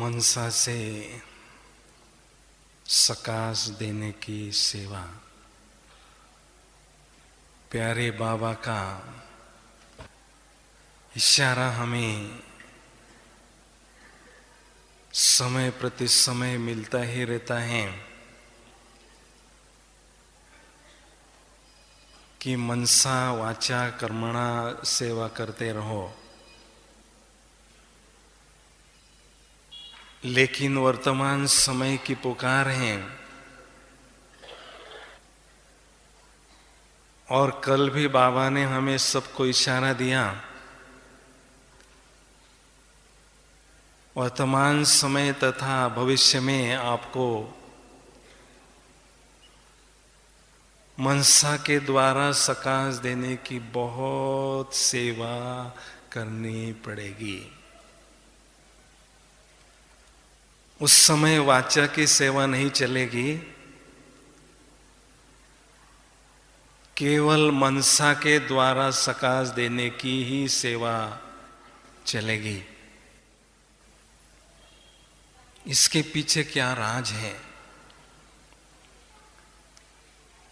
मनसा से सकाश देने की सेवा, प्यारे बाबा का इशारा हमें समय प्रति समय मिलता ही रहता है कि मनसा वाचा कर्मणा सेवा करते रहो। लेकिन वर्तमान समय की पुकार है और कल भी बाबा ने हमें सबको इशारा दिया। वर्तमान समय तथा भविष्य में आपको मनसा के द्वारा सकाश देने की बहुत सेवा करनी पड़ेगी। उस समय वाचा की सेवा नहीं चलेगी, केवल मनसा के द्वारा सकाश देने की ही सेवा चलेगी। इसके पीछे क्या राज है,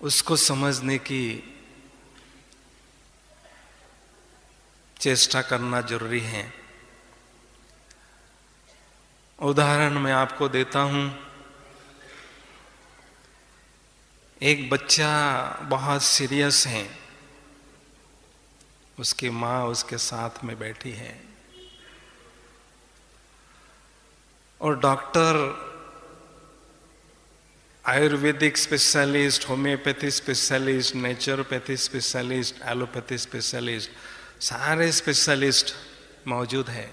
उसको समझने की चेष्टा करना जरूरी है। उदाहरण मैं आपको देता हूं। एक बच्चा बहुत सीरियस है, उसकी माँ उसके साथ में बैठी है और doctor, Ayurvedic specialist, homeopathy specialist, naturopathy specialist, allopathy specialist, सारे स्पेशलिस्ट मौजूद है।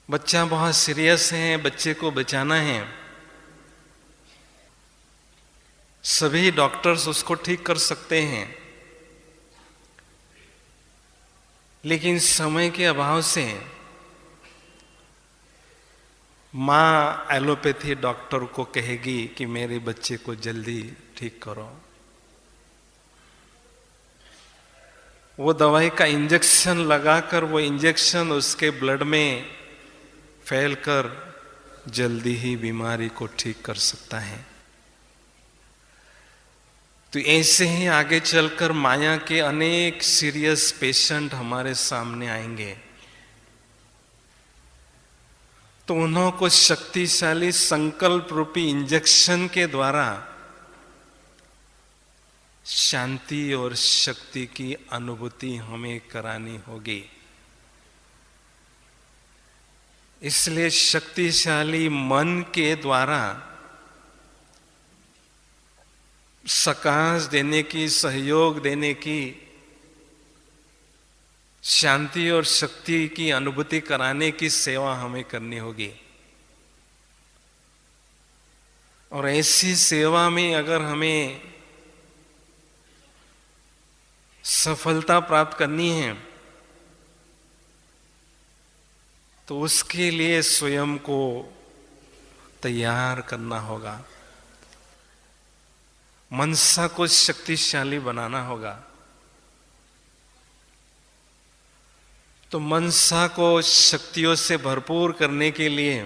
बच्चा बहुत सीरियस है, बच्चे को बचाना है। सभी डॉक्टर्स उसको ठीक कर सकते हैं, लेकिन समय के अभाव से माँ एलोपैथी डॉक्टर को कहेगी कि मेरे बच्चे को जल्दी ठीक करो। वो दवाई का इंजेक्शन लगाकर वो इंजेक्शन उसके ब्लड में फैलकर जल्दी ही बीमारी को ठीक कर सकता है। तो ऐसे ही आगे चलकर माया के अनेक सीरियस पेशेंट हमारे सामने आएंगे, तो उन्हों को शक्तिशाली संकल्प रूपी इंजेक्शन के द्वारा शांति और शक्ति की अनुभूति हमें करानी होगी। इसलिए शक्तिशाली मन के द्वारा सकाश देने की, सहयोग देने की, शांति और शक्ति की अनुभूति कराने की सेवा हमें करनी होगी। और ऐसी सेवा में अगर हमें सफलता प्राप्त करनी है तो उसके लिए स्वयं को तैयार करना होगा, मनसा को शक्तिशाली बनाना होगा। तो मनसा को शक्तियों से भरपूर करने के लिए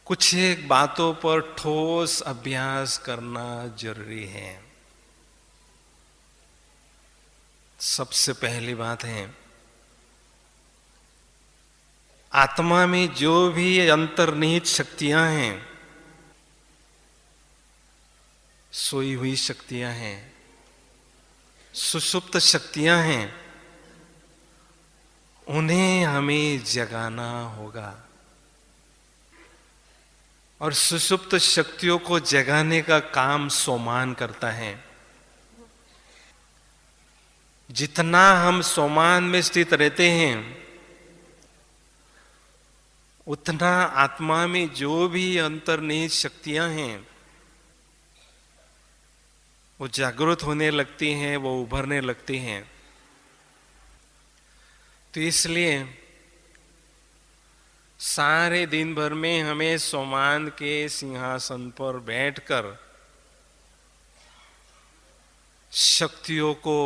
कुछ एक बातों पर ठोस अभ्यास करना जरूरी है। सबसे पहली बात है, आत्मा में जो भी अंतर्निहित शक्तियां हैं, सोई हुई शक्तियां हैं, सुषुप्त शक्तियां हैं, उन्हें हमें जगाना होगा। और सुषुप्त शक्तियों को जगाने का काम सोमान करता है। जितना हम सोमान में स्थित रहते हैं, उतना आत्मा में जो भी अंतर्निहित शक्तियां हैं वो जागृत होने लगती हैं, वो उभरने लगती हैं। तो इसलिए सारे दिन भर में हमें सोमान के सिंहासन पर बैठकर शक्तियों को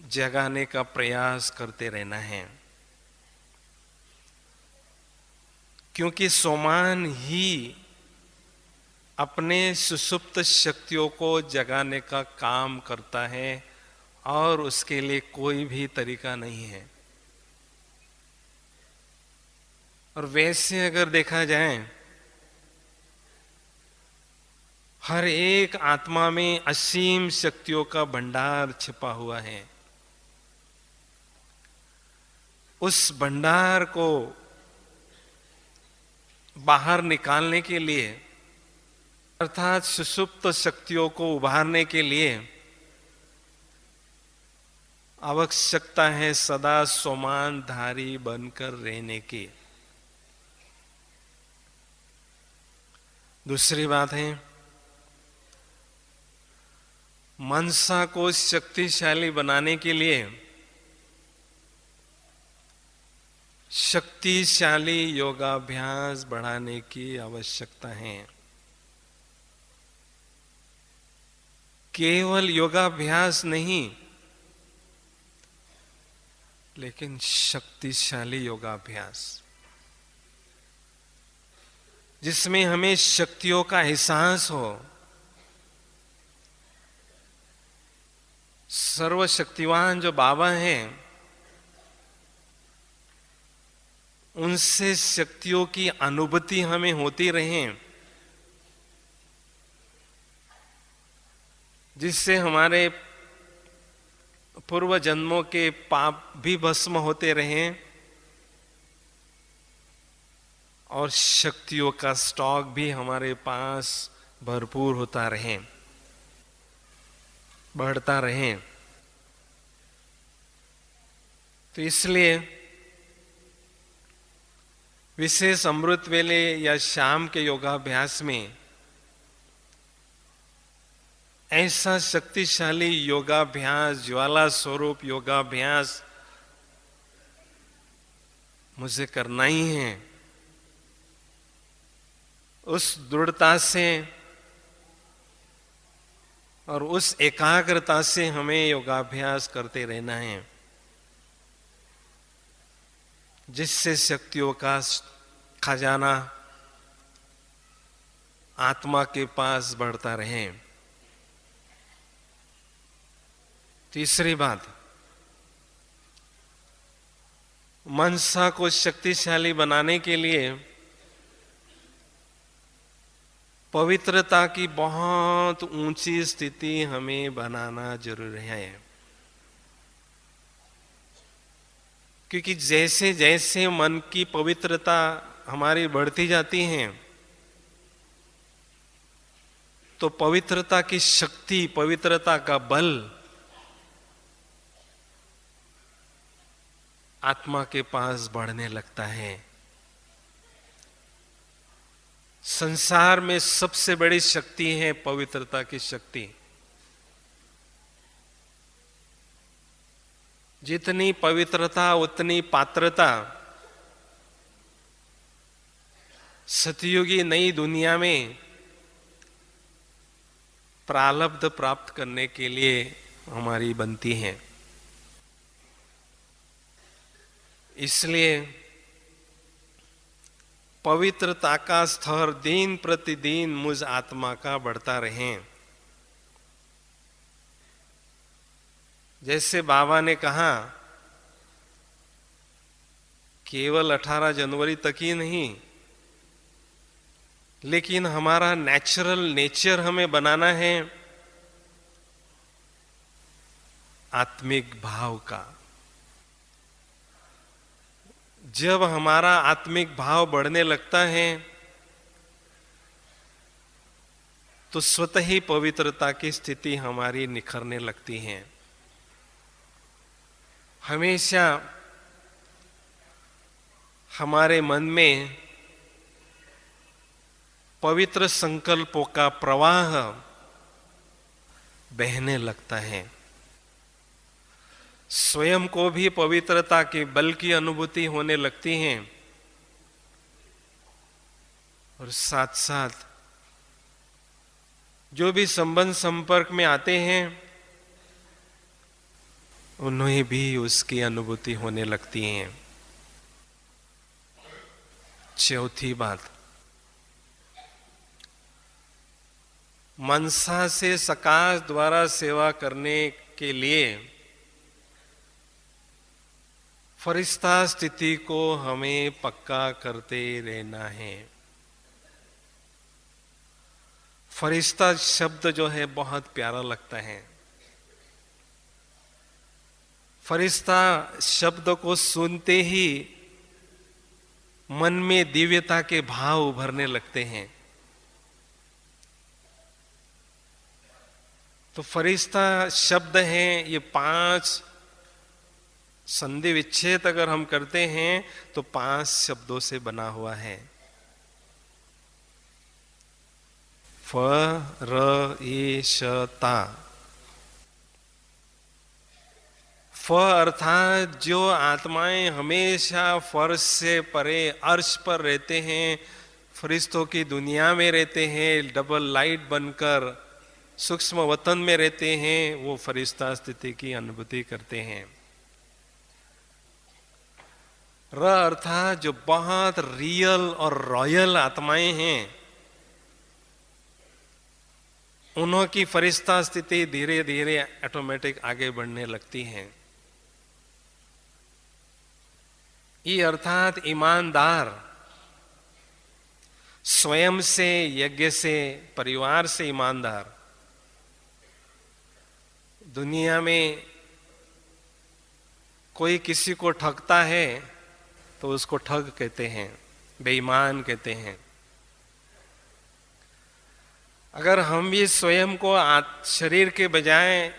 जगाने का प्रयास करते रहना है, क्योंकि सोमान ही अपने सुसुप्त शक्तियों को जगाने का काम करता है और उसके लिए कोई भी तरीका नहीं है। और वैसे अगर देखा जाए, हर एक आत्मा में असीम शक्तियों का भंडार छिपा हुआ है। उस भंडार को बाहर निकालने के लिए, अर्थात सुसुप्त शक्तियों को उभारने के लिए आवश्यकता है सदा सोमानधारी बनकर रहने की। दूसरी बात है, मनसा को शक्तिशाली बनाने के लिए शक्तिशाली योगाभ्यास बढ़ाने की आवश्यकता है। केवल योगाभ्यास नहीं, लेकिन शक्तिशाली योगाभ्यास, जिसमें हमें शक्तियों का एहसास हो। सर्वशक्तिवान जो बाबा हैं, उनसे शक्तियों की अनुभूति हमें होती रहे, जिससे हमारे पूर्व जन्मों के पाप भी भस्म होते रहें और शक्तियों का स्टॉक भी हमारे पास भरपूर होता रहे, बढ़ता रहे। तो इसलिए विशेष अमृत वेले या शाम के योगाभ्यास में ऐसा शक्तिशाली योगाभ्यास, ज्वाला स्वरूप योगाभ्यास मुझे करना ही है। उस दृढ़ता से और उस एकाग्रता से हमें योगाभ्यास करते रहना है, जिससे शक्तियों का खजाना आत्मा के पास बढ़ता रहे। तीसरी बात, मनसा को शक्तिशाली बनाने के लिए पवित्रता की बहुत ऊंची स्थिति हमें बनाना जरूरी है। क्योंकि जैसे जैसे मन की पवित्रता हमारी बढ़ती जाती है, तो पवित्रता की शक्ति, पवित्रता का बल आत्मा के पास बढ़ने लगता है। संसार में सबसे बड़ी शक्ति है पवित्रता की शक्ति। जितनी पवित्रता उतनी पात्रता सतयुगी नई दुनिया में प्रारब्ध प्राप्त करने के लिए हमारी बनती है। इसलिए पवित्रता का स्तर दिन प्रतिदिन मुझ आत्मा का बढ़ता रहे। जैसे बाबा ने कहा, केवल 18 जनवरी तक ही नहीं, लेकिन हमारा नेचुरल नेचर हमें बनाना है आत्मिक भाव का। जब हमारा आत्मिक भाव बढ़ने लगता है, तो स्वतः ही पवित्रता की स्थिति हमारी निखरने लगती है। हमेशा हमारे मन में पवित्र संकल्पों का प्रवाह बहने लगता है। स्वयं को भी पवित्रता के बल की अनुभूति होने लगती है और साथ साथ जो भी संबंध संपर्क में आते हैं, उन्हें भी उसकी अनुभूति होने लगती है। चौथी बात, मनसा से सकाश द्वारा सेवा करने के लिए फरिश्ता स्थिति को हमें पक्का करते रहना है। फरिश्ता शब्द जो है बहुत प्यारा लगता है। फरिश्ता शब्द को सुनते ही मन में दिव्यता के भाव उभरने लगते हैं। तो फरिश्ता शब्द है, ये 5 संधि विच्छेद अगर हम करते हैं तो 5 शब्दों से बना हुआ है। फ र ई श ता। फ अर्थात जो आत्माएं हमेशा फर्श से परे अर्श पर रहते हैं, फरिश्तों की दुनिया में रहते हैं, डबल लाइट बनकर सूक्ष्म वतन में रहते हैं, वो फरिश्ता स्थिति की अनुभूति करते हैं। र अर्थात जो बहुत रियल और रॉयल आत्माएं हैं, उन्हों की फरिश्ता स्थिति धीरे धीरे ऑटोमेटिक आगे बढ़ने लगती है। ये अर्थात ईमानदार, स्वयं से, यज्ञ से, परिवार से ईमानदार। दुनिया में कोई किसी को ठगता है तो उसको ठग कहते हैं, बेईमान कहते हैं। अगर हम भी स्वयं को शरीर के बजाय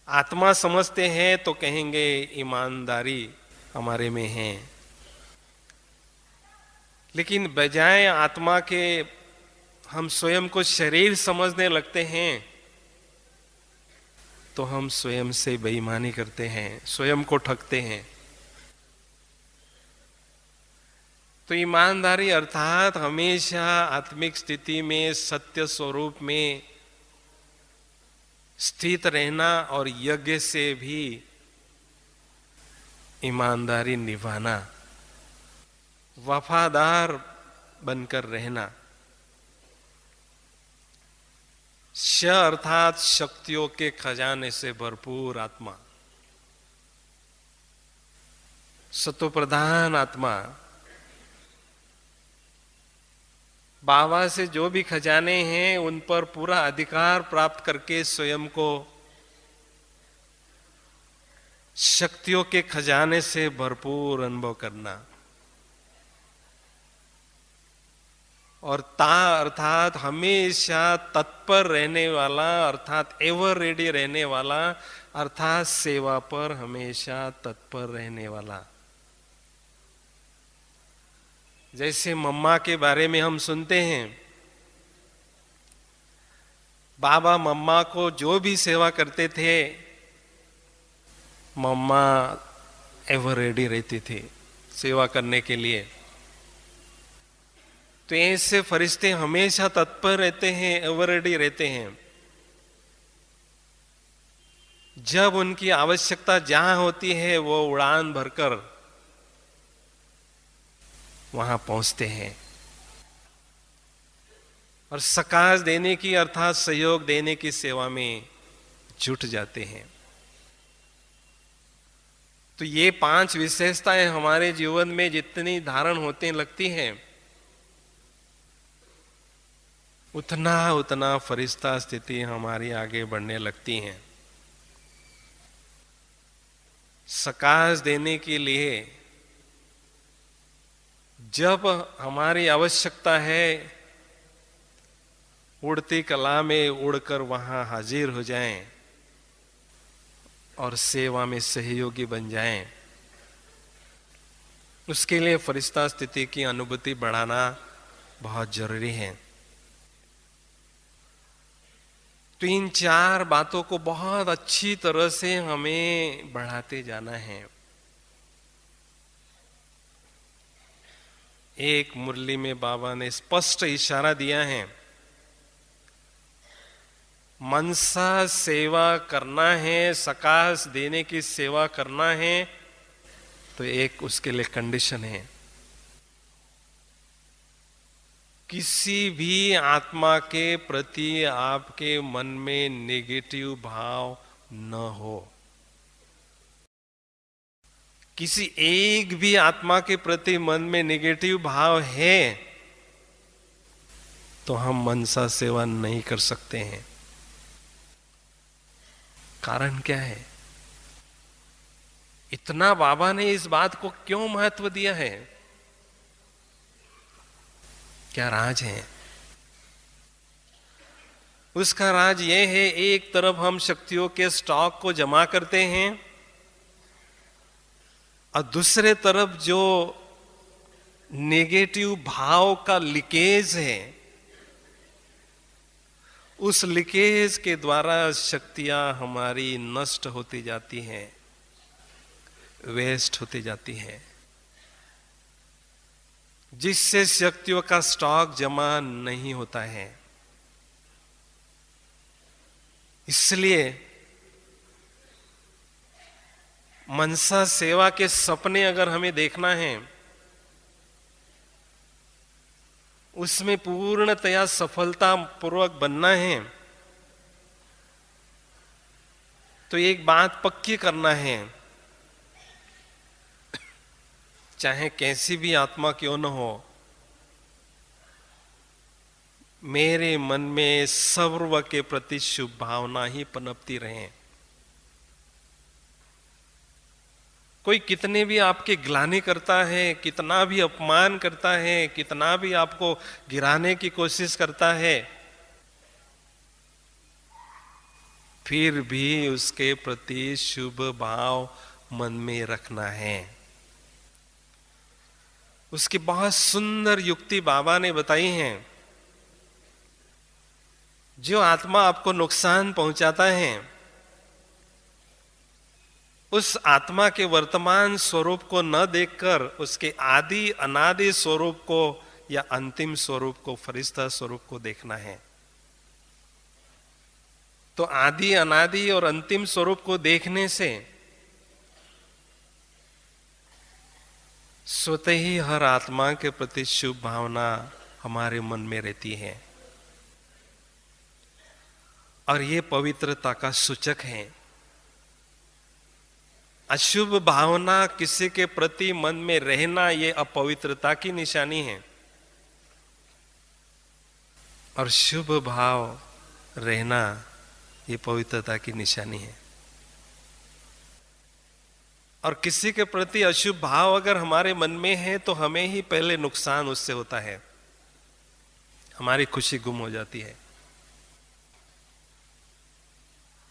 आत्मा समझते हैं तो कहेंगे ईमानदारी हमारे में है। लेकिन बजाय आत्मा के हम स्वयं को शरीर समझने लगते हैं तो हम स्वयं से बेईमानी करते हैं, स्वयं को ठगते हैं। तो ईमानदारी अर्थात हमेशा आत्मिक स्थिति में, सत्य स्वरूप में स्थित रहना और यज्ञ से भी ईमानदारी निभाना, वफादार बनकर रहना। श अर्थात शक्तियों के खजाने से भरपूर आत्मा, सत्वप्रधान आत्मा। बाबा से जो भी खजाने हैं उन पर पूरा अधिकार प्राप्त करके स्वयं को शक्तियों के खजाने से भरपूर अनुभव करना। और ता अर्थात हमेशा तत्पर रहने वाला, अर्थात एवर रेडी रहने वाला, अर्थात सेवा पर हमेशा तत्पर रहने वाला। जैसे मम्मा के बारे में हम सुनते हैं, बाबा मम्मा को जो भी सेवा करते थे, मम्मा एवर रेडी रहती थी सेवा करने के लिए। तो ऐसे फरिश्ते हमेशा तत्पर रहते हैं, एवर रेडी रहते हैं। जब उनकी आवश्यकता जहां होती है वो उड़ान भरकर वहां पहुंचते हैं और सकाश देने की अर्थात सहयोग देने की सेवा में जुट जाते हैं। तो ये 5 विशेषताएं हमारे जीवन में जितनी धारण होते लगती हैं, उतना उतना फरिश्ता स्थिति हमारी आगे बढ़ने लगती हैं। सकाश देने के लिए जब हमारी आवश्यकता है, उड़ती कला में उड़कर वहां हाजिर हो जाएं और सेवा में सहयोगी बन जाएं। उसके लिए फरिश्ता स्थिति की अनुभूति बढ़ाना बहुत जरूरी है। तो इन 4 बातों को बहुत अच्छी तरह से हमें बढ़ाते जाना है। एक मुरली में बाबा ने स्पष्ट इशारा दिया है, मनसा सेवा करना है, सकाश देने की सेवा करना है, तो एक उसके लिए कंडीशन है, किसी भी आत्मा के प्रति आपके मन में नेगेटिव भाव न हो। किसी एक भी आत्मा के प्रति मन में नेगेटिव भाव है तो हम मनसा सेवा नहीं कर सकते हैं। कारण क्या है? इतना बाबा ने इस बात को क्यों महत्व दिया है? क्या राज है? उसका राज यह है, एक तरफ हम शक्तियों के स्टॉक को जमा करते हैं और दूसरे तरफ जो नेगेटिव भाव का लीकेज है, उस लीकेज के द्वारा शक्तियां हमारी नष्ट होती जाती हैं, वेस्ट होती जाती हैं, जिससे शक्तियों का स्टॉक जमा नहीं होता है। इसलिए मनसा सेवा के सपने अगर हमें देखना है, उसमें पूर्णतया सफलता पूर्वक बनना है, तो एक बात पक्की करना है, चाहे कैसी भी आत्मा क्यों न हो, मेरे मन में सर्व के प्रति शुभ भावना ही पनपती रहे। कोई कितने भी आपके ग्लानि करता है, कितना भी अपमान करता है, कितना भी आपको गिराने की कोशिश करता है, फिर भी उसके प्रति शुभ भाव मन में रखना है। उसकी बहुत सुंदर युक्ति बाबा ने बताई है। जो आत्मा आपको नुकसान पहुंचाता है, उस आत्मा के वर्तमान स्वरूप को न देखकर उसके आदि अनादि स्वरूप को या अंतिम स्वरूप को, फरिश्ता स्वरूप को देखना है। तो आदि अनादि और अंतिम स्वरूप को देखने से स्वतः ही हर आत्मा के प्रति शुभ भावना हमारे मन में रहती है, और ये पवित्रता का सूचक है। अशुभ भावना किसी के प्रति मन में रहना, ये अपवित्रता की निशानी है, और शुभ भाव रहना ये पवित्रता की निशानी है। और किसी के प्रति अशुभ भाव अगर हमारे मन में है तो हमें ही पहले नुकसान उससे होता है, हमारी खुशी गुम हो जाती है।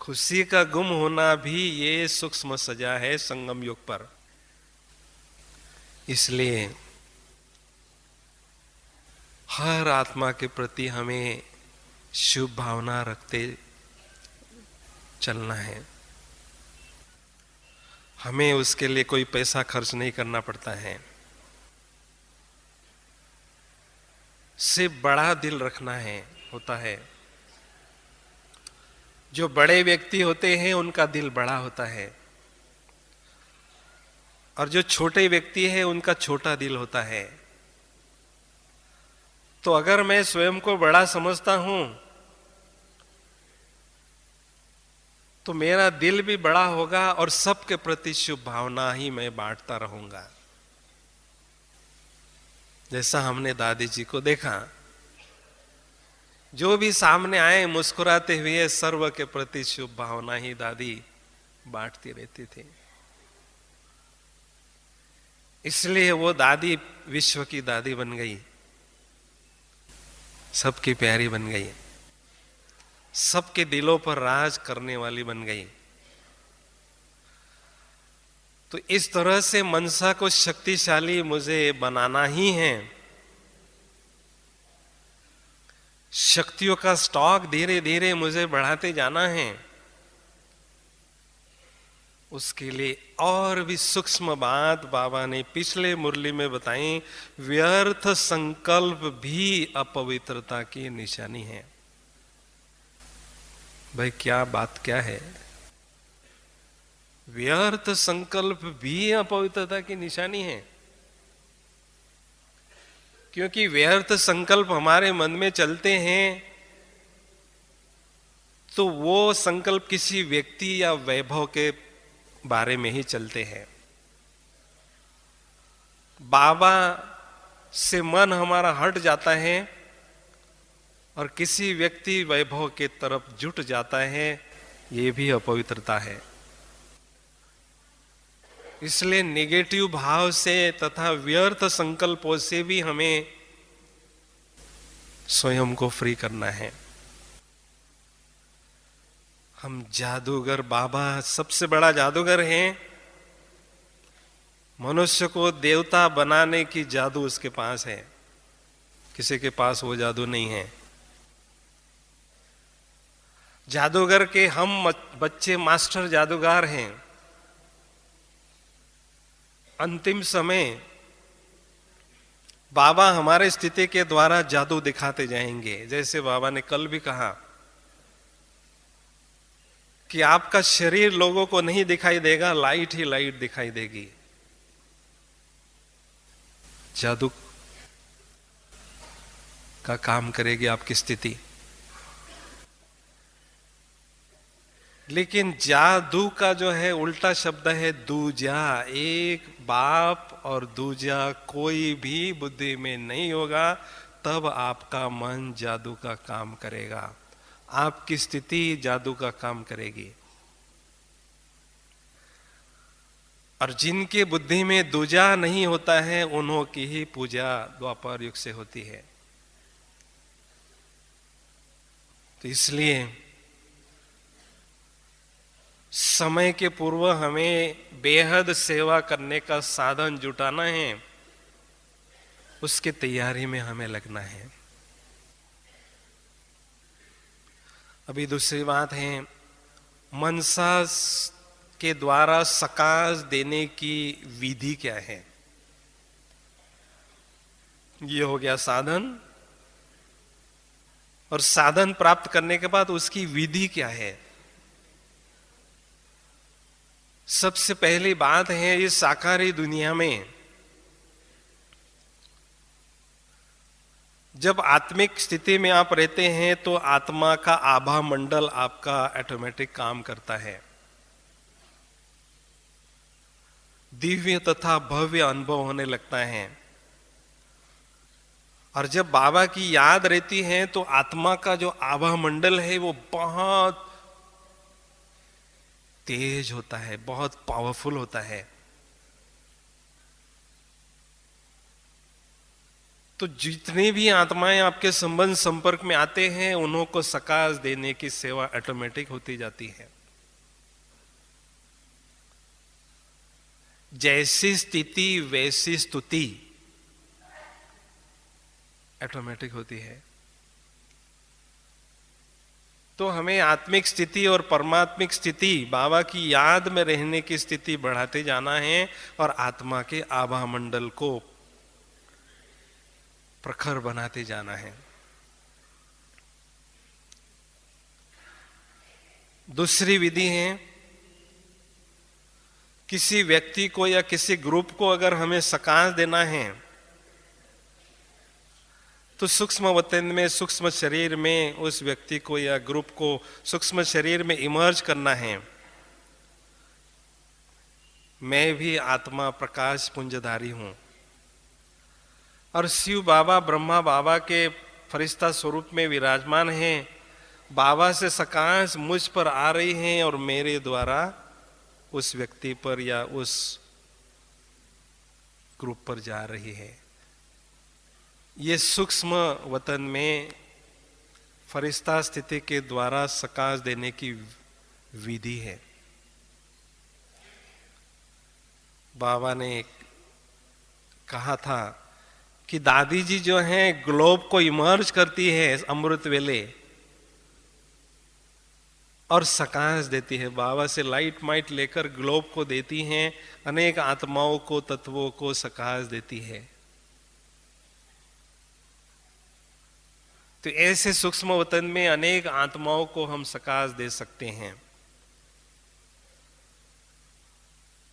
खुशी का गुम होना भी ये सूक्ष्म सजा है संगम युग पर। इसलिए हर आत्मा के प्रति हमें शुभ भावना रखते चलना है। हमें उसके लिए कोई पैसा खर्च नहीं करना पड़ता है, सिर्फ बड़ा दिल रखना है होता है। जो बड़े व्यक्ति होते हैं उनका दिल बड़ा होता है, और जो छोटे व्यक्ति है उनका छोटा दिल होता है। तो अगर मैं स्वयं को बड़ा समझता हूं तो मेरा दिल भी बड़ा होगा और सबके प्रति शुभ भावना ही मैं बांटता रहूंगा। जैसा हमने दादी जी को देखा, जो भी सामने आए मुस्कुराते हुए सर्व के प्रति शुभ भावना ही दादी बांटती रहती थी। इसलिए वो दादी विश्व की दादी बन गई, सबकी प्यारी बन गई, सबके दिलों पर राज करने वाली बन गई। तो इस तरह से मनसा को शक्तिशाली मुझे बनाना ही है। शक्तियों का स्टॉक धीरे धीरे मुझे बढ़ाते जाना है। उसके लिए और भी सूक्ष्म बात बाबा ने पिछले मुरली में बताई। व्यर्थ संकल्प भी अपवित्रता की निशानी है। भाई क्या बात क्या है? व्यर्थ संकल्प भी अपवित्रता की निशानी है, क्योंकि व्यर्थ संकल्प हमारे मन में चलते हैं तो वो संकल्प किसी व्यक्ति या वैभव के बारे में ही चलते हैं। बाबा से मन हमारा हट जाता है और किसी व्यक्ति वैभव के तरफ जुट जाता है, ये भी अपवित्रता है। इसलिए नेगेटिव भाव से तथा व्यर्थ संकल्पों से भी हमें स्वयं को फ्री करना है। हम जादूगर, बाबा सबसे बड़ा जादूगर हैं। मनुष्य को देवता बनाने की जादू उसके पास है, किसी के पास वो जादू नहीं है। जादूगर के हम बच्चे मास्टर जादूगर हैं। अंतिम समय बाबा हमारे स्थिति के द्वारा जादू दिखाते जाएंगे। जैसे बाबा ने कल भी कहा कि आपका शरीर लोगों को नहीं दिखाई देगा, लाइट ही लाइट दिखाई देगी। जादू का काम करेगी आपकी स्थिति। लेकिन जादू का जो है उल्टा शब्द है दूजा। एक बाप और दूजा कोई भी बुद्धि में नहीं होगा, तब आपका मन जादू का काम करेगा, आपकी स्थिति जादू का काम करेगी। और जिनके बुद्धि में दूजा नहीं होता है, उन्हों की ही पूजा द्वापर युग से होती है। तो इसलिए समय के पूर्व हमें बेहद सेवा करने का साधन जुटाना है, उसकी तैयारी में हमें लगना है। अभी दूसरी बात है, मनसा के द्वारा सकाश देने की विधि क्या है। ये हो गया साधन, और साधन प्राप्त करने के बाद उसकी विधि क्या है। सबसे पहली बात है, इस साकारी दुनिया में जब आत्मिक स्थिति में आप रहते हैं तो आत्मा का आभा मंडल आपका ऑटोमेटिक काम करता है। दिव्य तथा भव्य अनुभव होने लगता है। और जब बाबा की याद रहती है तो आत्मा का जो आभा मंडल है वो बहुत तेज होता है, बहुत पावरफुल होता है। तो जितने भी आत्माएं आपके संबंध संपर्क में आते हैं, उन्हों को सकाश देने की सेवा ऑटोमेटिक होती जाती है। जैसी स्थिति वैसी स्तुति ऑटोमेटिक होती है। तो हमें आत्मिक स्थिति और परमात्मिक स्थिति, बाबा की याद में रहने की स्थिति बढ़ाते जाना है और आत्मा के आभा मंडल को प्रखर बनाते जाना है। दूसरी विधि है, किसी व्यक्ति को या किसी ग्रुप को अगर हमें सकाश देना है तो सूक्ष्म वतन में, सूक्ष्म शरीर में उस व्यक्ति को या ग्रुप को सूक्ष्म शरीर में इमर्ज करना है। मैं भी आत्मा प्रकाश पुंजधारी हूं और शिव बाबा, ब्रह्मा बाबा के फरिश्ता स्वरूप में विराजमान हैं। बाबा से सकाश मुझ पर आ रही हैं और मेरे द्वारा उस व्यक्ति पर या उस ग्रुप पर जा रही है। ये सूक्ष्म वतन में फरिश्ता स्थिति के द्वारा सकाश देने की विधि है। बाबा ने कहा था कि दादी जी जो हैं ग्लोब को इमर्ज करती है अमृत वेले और सकाश देती है। बाबा से लाइट माइट लेकर ग्लोब को देती हैं, अनेक आत्माओं को, तत्वों को सकाश देती है। तो ऐसे सूक्ष्म वतन में अनेक आत्माओं को हम सकाश दे सकते हैं।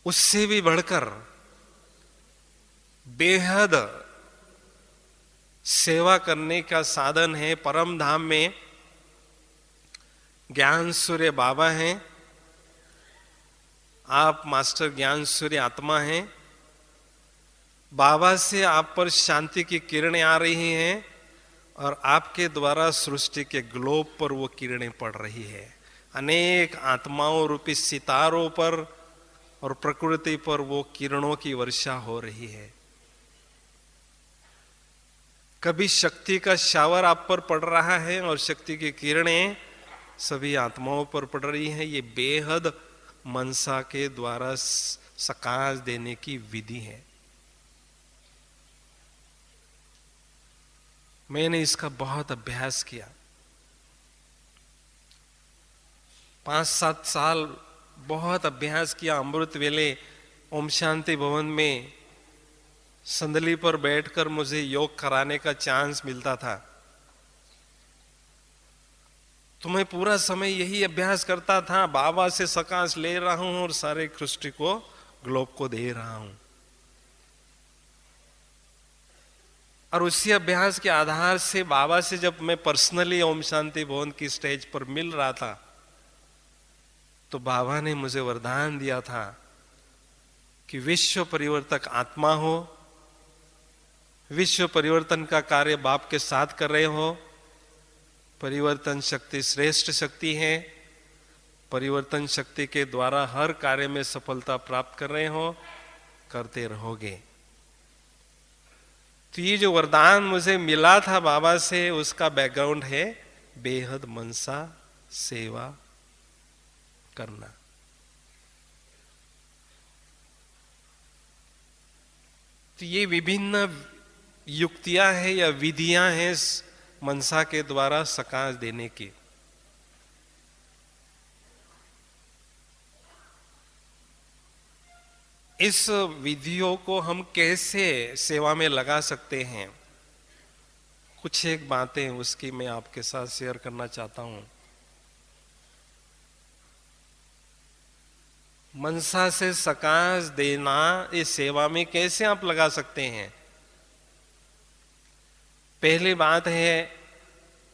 उससे भी बढ़कर बेहद सेवा करने का साधन है। परम धाम में ज्ञान सूर्य बाबा हैं, आप मास्टर ज्ञान सूर्य आत्मा हैं। बाबा से आप पर शांति की किरणें आ रही हैं और आपके द्वारा सृष्टि के ग्लोब पर वो किरणें पड़ रही है। अनेक आत्माओं रूपी सितारों पर और प्रकृति पर वो किरणों की वर्षा हो रही है। कभी शक्ति का शावर आप पर पड़ रहा है और शक्ति की किरणें सभी आत्माओं पर पड़ रही हैं। ये बेहद मनसा के द्वारा सकाश देने की विधि है। मैंने इसका बहुत अभ्यास किया। 5-7 साल बहुत अभ्यास किया। अमृत वेले ओम शांति भवन में संदली पर बैठकर मुझे योग कराने का चांस मिलता था, तो मैं पूरा समय यही अभ्यास करता था। बाबा से सकाश ले रहा हूं और सारे सृष्टि को, ग्लोब को दे रहा हूं। और उसी अभ्यास के आधार से बाबा से जब मैं पर्सनली ओम शांति भवन की स्टेज पर मिल रहा था, तो बाबा ने मुझे वरदान दिया था कि विश्व परिवर्तक आत्मा हो, विश्व परिवर्तन का कार्य बाप के साथ कर रहे हो। परिवर्तन शक्ति श्रेष्ठ शक्ति है। परिवर्तन शक्ति के द्वारा हर कार्य में सफलता प्राप्त कर रहे हो, करते रहोगे। तो ये जो वरदान मुझे मिला था बाबा से, उसका बैकग्राउंड है बेहद मनसा सेवा करना। तो ये विभिन्न युक्तियां हैं या विधियां हैं मनसा के द्वारा सकाश देने की। इस विधियों को हम कैसे सेवा में लगा सकते हैं, कुछ एक बातें उसकी मैं आपके साथ शेयर करना चाहता हूं। मनसा से सकाश देना इस सेवा में कैसे आप लगा सकते हैं। पहली बात है,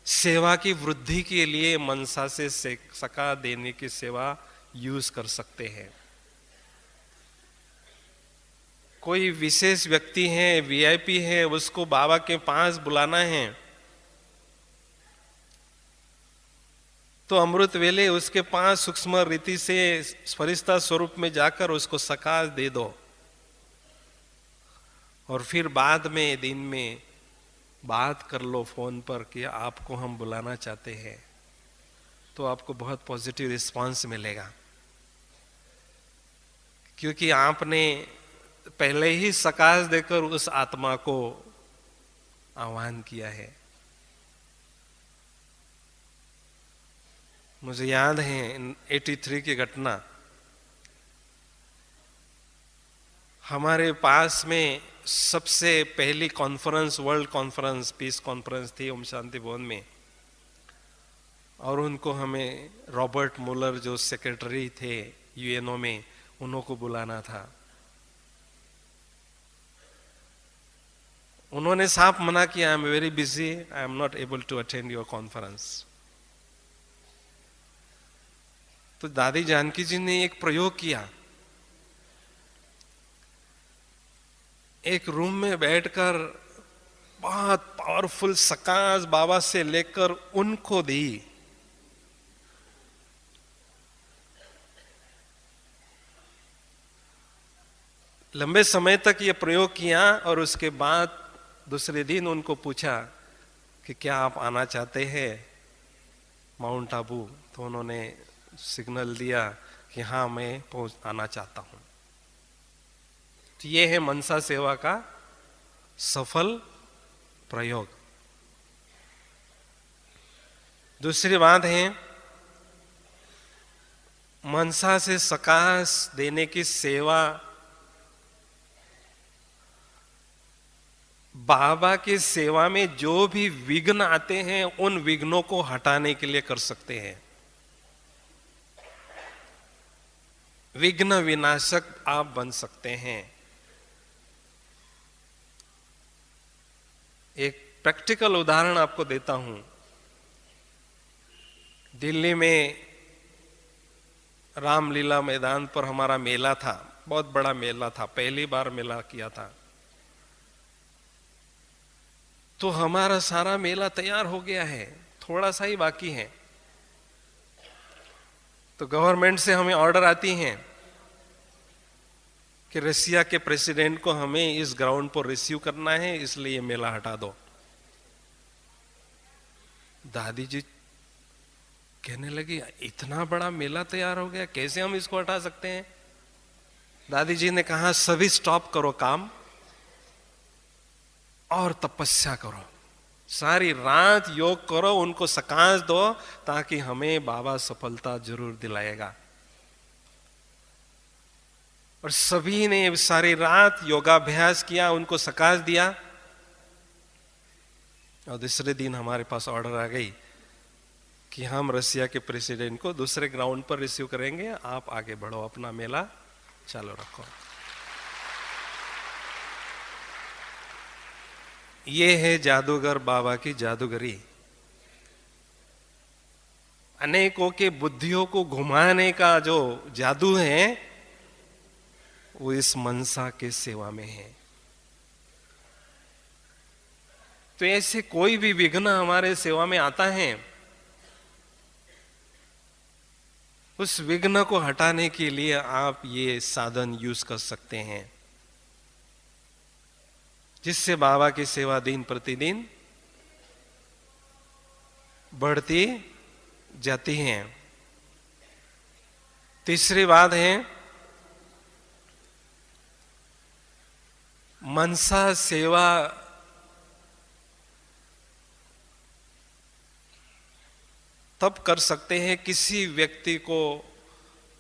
सेवा की वृद्धि के लिए मनसा से सकाश देने की सेवा यूज कर सकते हैं। कोई विशेष व्यक्ति है, वीआईपी है, उसको बाबा के पास बुलाना है, तो अमृत वेले उसके पास सूक्ष्म रीति से फरिश्ता स्वरूप में जाकर उसको सकाश दे दो। और फिर बाद में दिन में बात कर लो फोन पर कि आपको हम बुलाना चाहते हैं, तो आपको बहुत पॉजिटिव रिस्पांस मिलेगा, क्योंकि आपने पहले ही सकाश देकर उस आत्मा को आह्वान किया है। मुझे याद है 83 की घटना। हमारे पास में सबसे पहली conference, world conference, piece conference थी ओम शांति भवन में, और उनको हमें रॉबर्ट मुलर जो सेक्रेटरी थे यूएनओ में, उनको बुलाना था। उन्होंने साफ मना किया, I am very busy, I am not able to attend your conference. तो दादी जानकी जी ने एक प्रयोग किया। एक रूम में बैठकर बहुत पावरफुल सकाश बाबा से लेकर उनको दी। लंबे समय तक ये प्रयोग किया और उसके बाद दूसरे दिन उनको पूछा कि क्या आप आना चाहते हैं माउंट आबू। तो उन्होंने सिग्नल दिया कि हाँ, मैं आना चाहता हूं। तो ये है मनसा सेवा का सफल प्रयोग। दूसरी बात है, मनसा से सकाश देने की सेवा बाबा की सेवा में जो भी विघ्न आते हैं उन विघ्नों को हटाने के लिए कर सकते हैं। विघ्न विनाशक आप बन सकते हैं। एक प्रैक्टिकल उदाहरण आपको देता हूं। दिल्ली में रामलीला मैदान पर हमारा मेला था, बहुत बड़ा मेला था, पहली बार मेला किया था। तो हमारा सारा मेला तैयार हो गया है, थोड़ा सा ही बाकी है। तो गवर्नमेंट से हमें ऑर्डर आती हैं कि रसिया के प्रेसिडेंट को हमें इस ग्राउंड पर रिसीव करना है, इसलिए मेला हटा दो। दादी जी कहने लगी, इतना बड़ा मेला तैयार हो गया, कैसे हम इसको हटा सकते हैं? दादी जी ने कहा, सभी स्टॉप करो काम और तपस्या करो, सारी रात योग करो, उनको सकाश दो, ताकि हमें बाबा सफलता जरूर दिलाएगा। और सभी ने सारी रात योगाभ्यास किया, उनको सकाश दिया। और दूसरे दिन हमारे पास ऑर्डर आ गई कि हम रसिया के प्रेसिडेंट को दूसरे ग्राउंड पर रिसीव करेंगे, आप आगे बढ़ो, अपना मेला चालू रखो। ये है जादूगर बाबा की जादूगरी। अनेकों के बुद्धियों को घुमाने का जो जादू है वो इस मनसा के सेवा में है। तो ऐसे कोई भी विघ्न हमारे सेवा में आता है, उस विघ्न को हटाने के लिए आप ये साधन यूज कर सकते हैं, जिससे बाबा की सेवा दिन प्रतिदिन बढ़ती जाती है। तीसरी बात है, मनसा सेवा तब कर सकते हैं किसी व्यक्ति को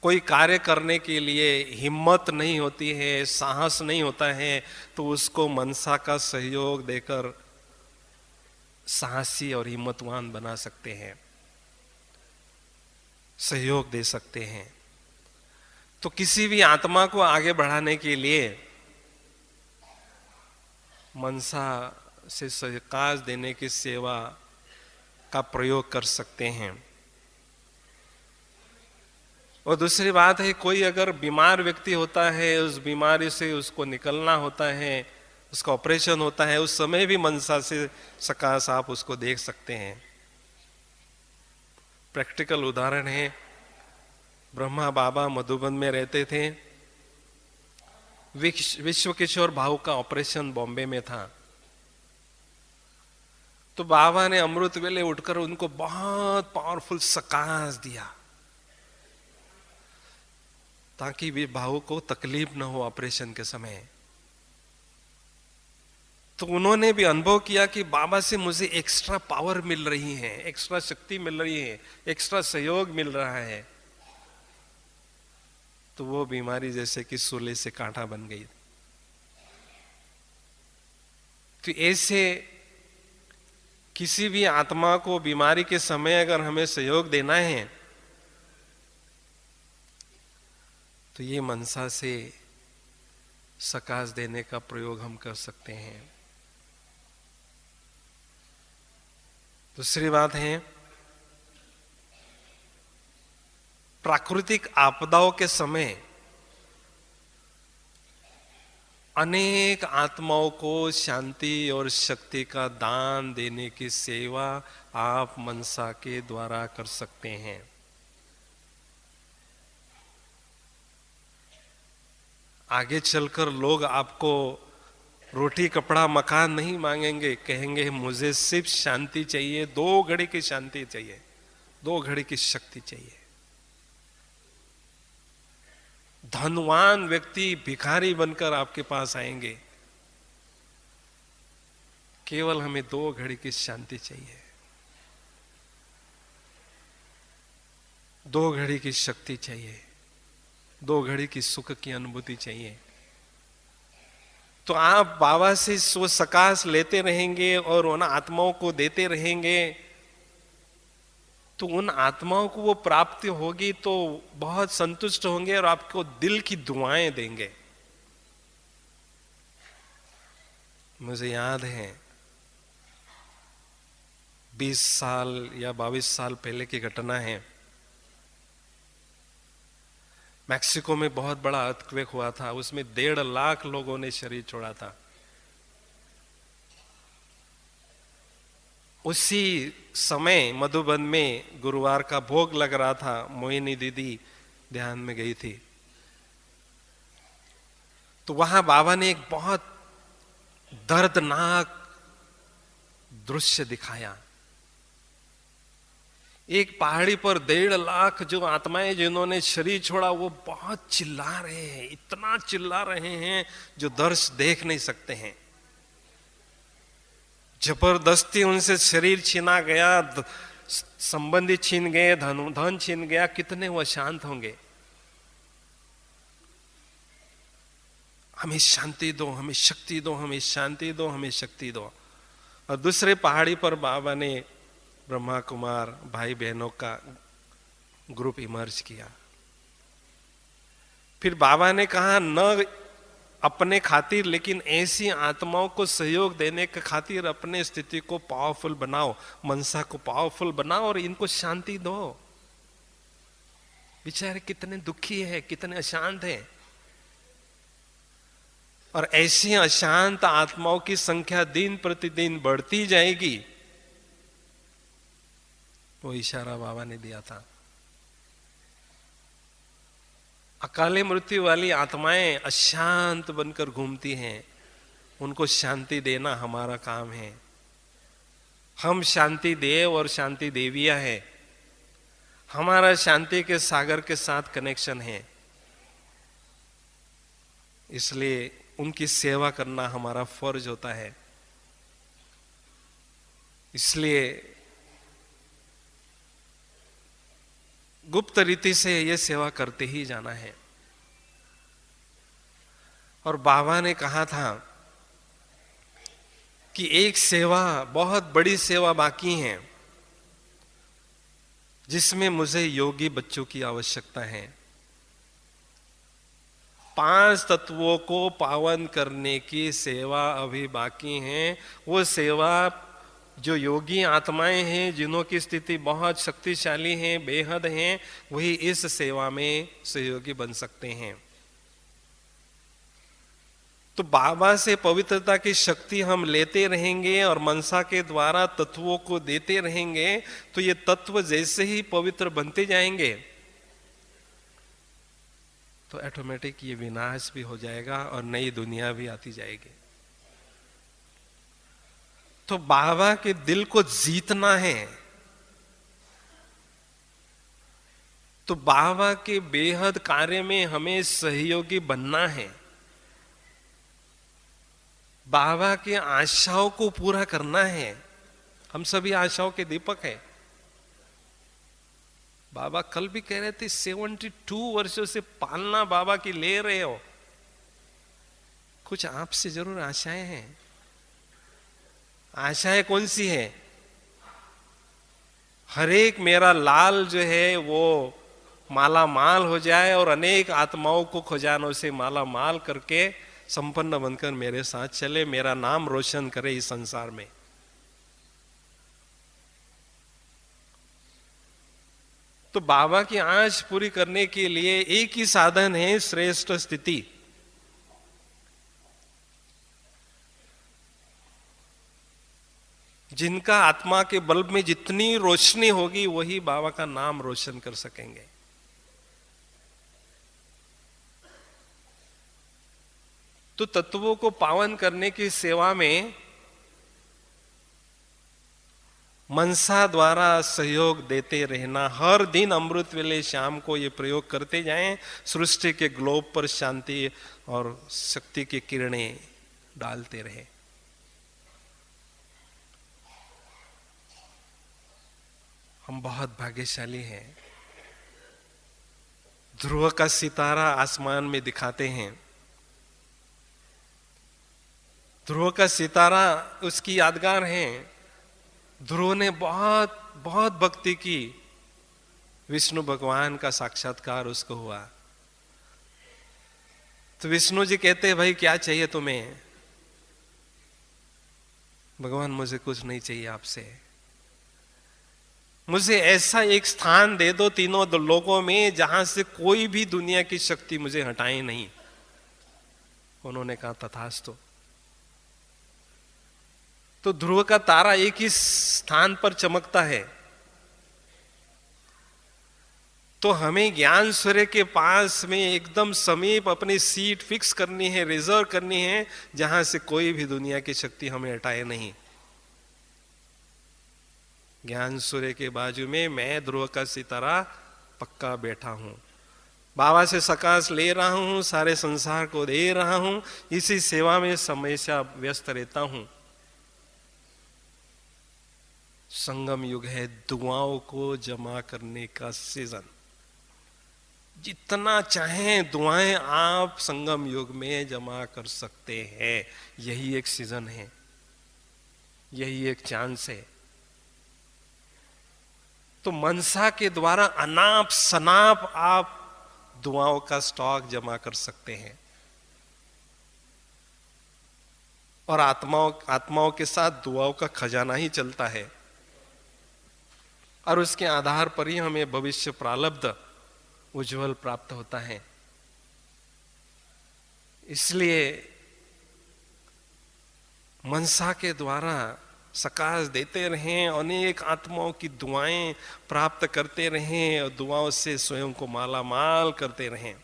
कोई कार्य करने के लिए हिम्मत नहीं होती है, साहस नहीं होता है, तो उसको मनसा का सहयोग देकर साहसी और हिम्मतवान बना सकते हैं, सहयोग दे सकते हैं। तो किसी भी आत्मा को आगे बढ़ाने के लिए मनसा से सकाश देने की सेवा का प्रयोग कर सकते हैं। और दूसरी बात है, कोई अगर बीमार व्यक्ति होता है, उस बीमारी से उसको निकलना होता है, उसका ऑपरेशन होता है, उस समय भी मनसा से सकाश आप उसको देख सकते हैं। प्रैक्टिकल उदाहरण है, ब्रह्मा बाबा मधुबन में रहते थे। विश्व किशोर भाऊ का ऑपरेशन बॉम्बे में था। तो बाबा ने अमृत वेले उठकर उनको बहुत पावरफुल सकाश दिया, ताकि वे भाऊ को तकलीफ न हो ऑपरेशन के समय। तो उन्होंने भी अनुभव किया कि बाबा से मुझे एक्स्ट्रा पावर मिल रही है, एक्स्ट्रा शक्ति मिल रही है, एक्स्ट्रा सहयोग मिल रहा है। तो वो बीमारी जैसे कि सूले से कांटा बन गई। तो ऐसे किसी भी आत्मा को बीमारी के समय अगर हमें सहयोग देना है, तो ये मनसा से सकाश देने का प्रयोग हम कर सकते हैं। दूसरी बात है, प्राकृतिक आपदाओं के समय अनेक आत्माओं को शांति और शक्ति का दान देने की सेवा आप मनसा के द्वारा कर सकते हैं। आगे चलकर लोग आपको रोटी कपड़ा मकान नहीं मांगेंगे, कहेंगे मुझे सिर्फ शांति चाहिए, 2 घड़ी की शांति चाहिए, 2 घड़ी की शक्ति चाहिए। धनवान व्यक्ति भिखारी बनकर आपके पास आएंगे, केवल हमें 2 घड़ी की शांति चाहिए, 2 घड़ी की शक्ति चाहिए, 2 घड़ी की सुख की अनुभूति चाहिए। तो आप बाबा से वो सकाश लेते रहेंगे और उन आत्माओं को देते रहेंगे, तो उन आत्माओं को वो प्राप्ति होगी तो बहुत संतुष्ट होंगे और आपको दिल की दुआएं देंगे। मुझे याद है 20 साल या 22 साल पहले की घटना है। मैक्सिको में बहुत बड़ा अर्थक्वेक हुआ था, उसमें 1.5 लाख लोगों ने शरीर छोड़ा था। उसी समय मधुबन में गुरुवार का भोग लग रहा था, मोहिनी दीदी ध्यान में गई थी। तो वहां बाबा ने एक बहुत दर्दनाक दृश्य दिखाया। एक पहाड़ी पर 1.5 लाख जो आत्माएं जिन्होंने शरीर छोड़ा, वो बहुत चिल्ला रहे हैं, इतना चिल्ला रहे हैं जो दर्श देख नहीं सकते हैं। जबरदस्ती उनसे शरीर छीना गया, संबंधी छीन गए, धन छीन गया, कितने वो शांत होंगे। हमें शांति दो, हमें शक्ति दो, हमें शांति दो, हमें शक्ति दो। और दूसरे पहाड़ी पर बाबा ने ब्रह्मा कुमार भाई बहनों का ग्रुप इमर्ज किया। फिर बाबा ने कहा, न अपने खातिर लेकिन ऐसी आत्माओं को सहयोग देने के खातिर अपने स्थिति को पावरफुल बनाओ, मनसा को पावरफुल बनाओ और इनको शांति दो। बेचारे कितने दुखी है, कितने अशांत हैं। और ऐसी अशांत आत्माओं की संख्या दिन प्रतिदिन बढ़ती जाएगी। वो इशारा बाबा ने दिया था। अकाले मृत्यु वाली आत्माएं अशांत बनकर घूमती हैं, उनको शांति देना हमारा काम है। हम शांति देव और शांति देविया है। हमारा शांति के सागर के साथ कनेक्शन है, इसलिए उनकी सेवा करना हमारा फर्ज होता है। इसलिए गुप्त रीति से ये सेवा करते ही जाना है। और बाबा ने कहा था कि एक सेवा, बहुत बड़ी सेवा बाकी है, जिसमें मुझे योगी बच्चों की आवश्यकता है। 5 तत्वों को पावन करने की सेवा अभी बाकी है। वो सेवा जो योगी आत्माएं हैं, जिन्हों की स्थिति बहुत शक्तिशाली है, बेहद हैं, वही इस सेवा में सहयोगी बन सकते हैं। तो बाबा से पवित्रता की शक्ति हम लेते रहेंगे और मनसा के द्वारा तत्वों को देते रहेंगे, तो ये तत्व जैसे ही पवित्र बनते जाएंगे तो ऑटोमेटिक ये विनाश भी हो जाएगा और नई दुनिया भी आती जाएगी। तो बाबा के दिल को जीतना है, तो बाबा के बेहद कार्य में हमें सहयोगी बनना है। बाबा की आशाओं को पूरा करना है। हम सभी आशाओं के दीपक हैं। बाबा कल भी कह रहे थे 72 वर्षों से पालना बाबा की ले रहे हो, कुछ आपसे जरूर आशाएं हैं। आशाएं कौन सी है? हर एक मेरा लाल जो है वो माला माल हो जाए और अनेक आत्माओं को खजानों से माला माल करके संपन्न बनकर मेरे साथ चले, मेरा नाम रोशन करे इस संसार में। तो बाबा की आश पूरी करने के लिए एक ही साधन है, श्रेष्ठ स्थिति। जिनका आत्मा के बल्ब में जितनी रोशनी होगी वही बाबा का नाम रोशन कर सकेंगे। तो तत्वों को पावन करने की सेवा में मनसा द्वारा सहयोग देते रहना। हर दिन अमृत वेले शाम को ये प्रयोग करते जाएं, सृष्टि के ग्लोब पर शांति और शक्ति की किरणें डालते रहें। हम बहुत भाग्यशाली हैं। ध्रुव का सितारा आसमान में दिखाते हैं, ध्रुव का सितारा उसकी यादगार है। ध्रुव ने बहुत बहुत भक्ति की, विष्णु भगवान का साक्षात्कार उसको हुआ। तो विष्णु जी कहते हैं, भाई क्या चाहिए तुम्हें? भगवान मुझे कुछ नहीं चाहिए आपसे, मुझे ऐसा एक स्थान दे दो तीनों लोगों में जहां से कोई भी दुनिया की शक्ति मुझे हटाए नहीं। उन्होंने कहा तथास्तु। तो ध्रुव का तारा एक ही स्थान पर चमकता है। तो हमें ज्ञान सूर्य के पास में एकदम समीप अपनी सीट फिक्स करनी है, रिजर्व करनी है, जहां से कोई भी दुनिया की शक्ति हमें हटाए नहीं। ज्ञान सूर्य के बाजू में मैं ध्रुव का सितारा पक्का बैठा हूं, बाबा से सकाश ले रहा हूं, सारे संसार को दे रहा हूं, इसी सेवा में हमेशा व्यस्त रहता हूं। संगम युग है दुआओं को जमा करने का सीजन। जितना चाहें दुआएं आप संगम युग में जमा कर सकते हैं। यही एक सीजन है, यही एक चांस है। तो मनसा के द्वारा अनाप शनाप आप दुआओं का स्टॉक जमा कर सकते हैं, और आत्माओं के साथ दुआओं का खजाना ही चलता है, और उसके आधार पर ही हमें भविष्य प्रारब्ध उज्जवल प्राप्त होता है। इसलिए मनसा के द्वारा सकाश देते रहें, अनेक आत्माओं की दुआएं प्राप्त करते रहें, और दुआओं से स्वयं को माला माल करते रहें।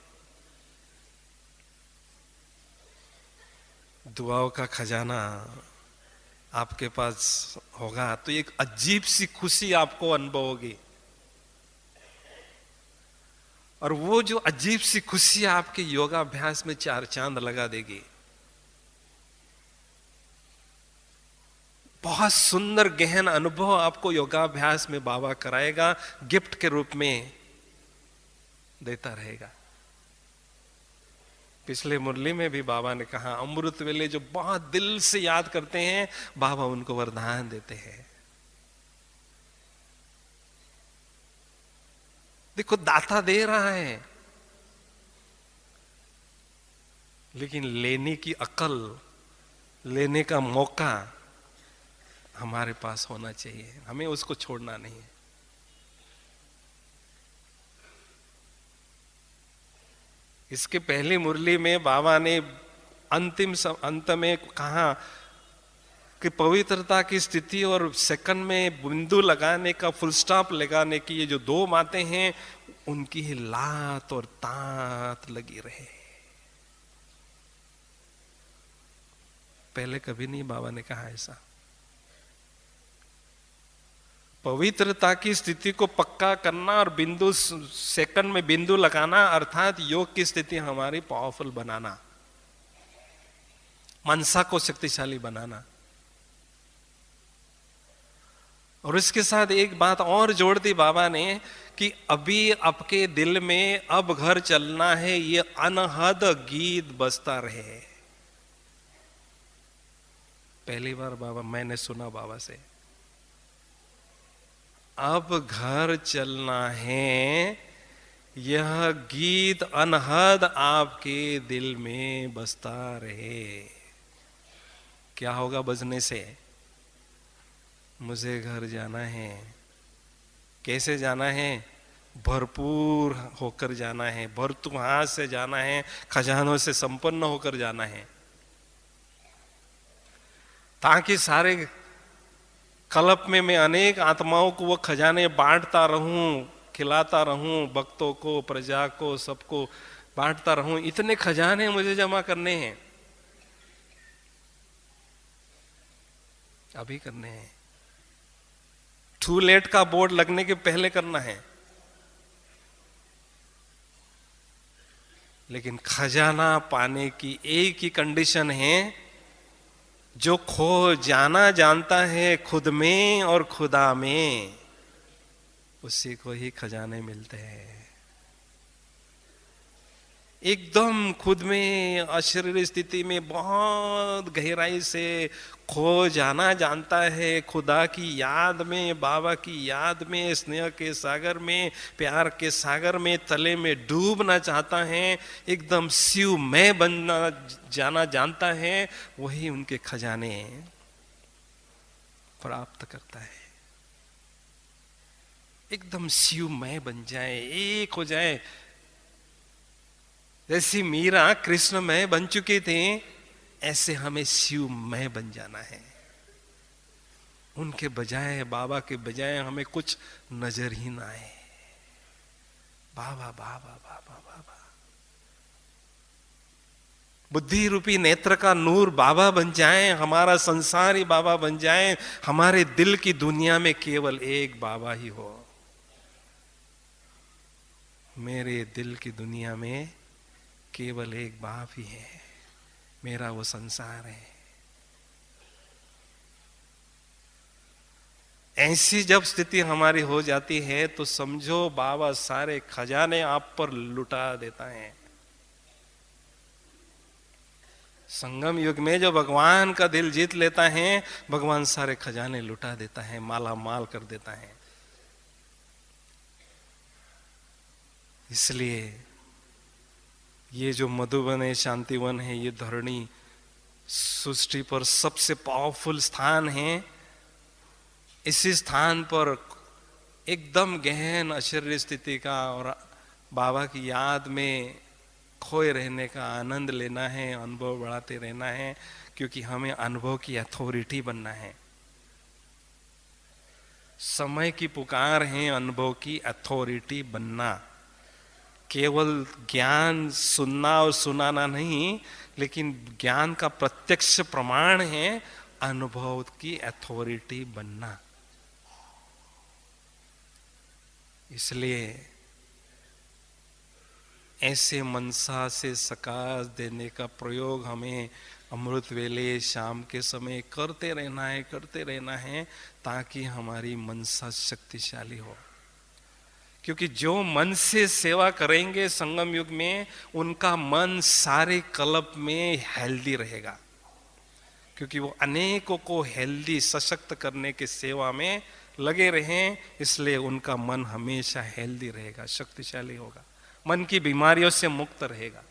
दुआओं का खजाना आपके पास होगा तो एक अजीब सी खुशी आपको अनुभव होगी, और वो जो अजीब सी खुशी आपके योगाभ्यास में चार चांद लगा देगी। बहुत सुंदर गहन अनुभव आपको योगाभ्यास में बाबा कराएगा, गिफ्ट के रूप में देता रहेगा। पिछले मुरली में भी बाबा ने कहा, अमृत वेले जो बहुत दिल से याद करते हैं, बाबा उनको वरदान देते हैं। देखो दाता दे रहा है, लेकिन लेने की अकल, लेने का मौका हमारे पास होना चाहिए, हमें उसको छोड़ना नहीं है। इसके पहली मुरली में बाबा ने अंत में कहा कि पवित्रता की स्थिति और सेकंड में बिंदु लगाने का, फुल स्टॉप लगाने की ये जो दो बातें हैं, उनकी ही लात और तात लगी रहे। पहले कभी नहीं बाबा ने कहा ऐसा। पवित्रता की स्थिति को पक्का करना और बिंदु सेकंड में बिंदु लगाना, अर्थात योग की स्थिति हमारी पावरफुल बनाना, मनसा को शक्तिशाली बनाना। और इसके साथ एक बात और जोड़ दी बाबा ने कि अभी आपके दिल में अब घर चलना है, ये अनहद गीत बजता रहे। पहली बार बाबा मैंने सुना बाबा से, अब घर चलना है, यह गीत अनहद आपके दिल में बजता रहे। क्या होगा बजने से? मुझे घर जाना है। कैसे जाना है? भरपूर होकर जाना है, भरतुहात से जाना है, खजानों से संपन्न होकर जाना है, ताकि सारे कल्प में मैं अनेक आत्माओं को वो खजाने बांटता रहूं, खिलाता रहूं, भक्तों को, प्रजा को, सबको बांटता रहूं। इतने खजाने मुझे जमा करने हैं, अभी करने हैं। टू लेट का बोर्ड लगने के पहले करना है। लेकिन खजाना पाने की एक ही कंडीशन है, जो खो जाना जानता है खुद में और खुदा में, उसी को ही खजाने मिलते हैं। एकदम खुद में अशरीरी स्थिति में बहुत गहराई से खो जाना जानता है, खुदा की याद में, बाबा की याद में, स्नेह के सागर में, प्यार के सागर में, तले में डूबना चाहता है, एकदम शिवमय बनना जाना जानता है, वही उनके खजाने प्राप्त करता है। एकदम शिवमय बन जाए, एक हो जाए। जैसी मीरा कृष्णमय बन चुके थे, ऐसे हमें शिवमय बन जाना है। उनके बजाय, बाबा के बजाय हमें कुछ नजर ही ना आए। बाबा बाबा बाबा बाबा। बुद्धि रूपी नेत्र का नूर बाबा बन जाए, हमारा संसार ही बाबा बन जाए, हमारे दिल की दुनिया में केवल एक बाबा ही हो। मेरे दिल की दुनिया में केवल एक बाप ही है, मेरा वो संसार है। ऐसी जब स्थिति हमारी हो जाती है तो समझो बाबा सारे खजाने आप पर लुटा देता है। संगम युग में जो भगवान का दिल जीत लेता है, भगवान सारे खजाने लुटा देता है, माला माल कर देता है। इसलिए ये जो मधुबन है, शांतिवन है, ये धरणी सृष्टि पर सबसे पावरफुल स्थान है। इसी स्थान पर एकदम गहन अशरीरी स्थिति का और बाबा की याद में खोए रहने का आनंद लेना है, अनुभव बढ़ाते रहना है, क्योंकि हमें अनुभव की अथॉरिटी बनना है। समय की पुकार है अनुभव की अथॉरिटी बनना। केवल ज्ञान सुनना और सुनाना नहीं, लेकिन ज्ञान का प्रत्यक्ष प्रमाण है अनुभव की अथॉरिटी बनना। इसलिए ऐसे मनसा से सकाश देने का प्रयोग हमें अमृत वेले शाम के समय करते रहना है, ताकि हमारी मनसा शक्तिशाली हो। क्योंकि जो मन से सेवा करेंगे संगम युग में, उनका मन सारे कल्प में हेल्दी रहेगा, क्योंकि वो अनेकों को हेल्दी सशक्त करने के सेवा में लगे रहें। इसलिए उनका मन हमेशा हेल्दी रहेगा, शक्तिशाली होगा, मन की बीमारियों से मुक्त रहेगा।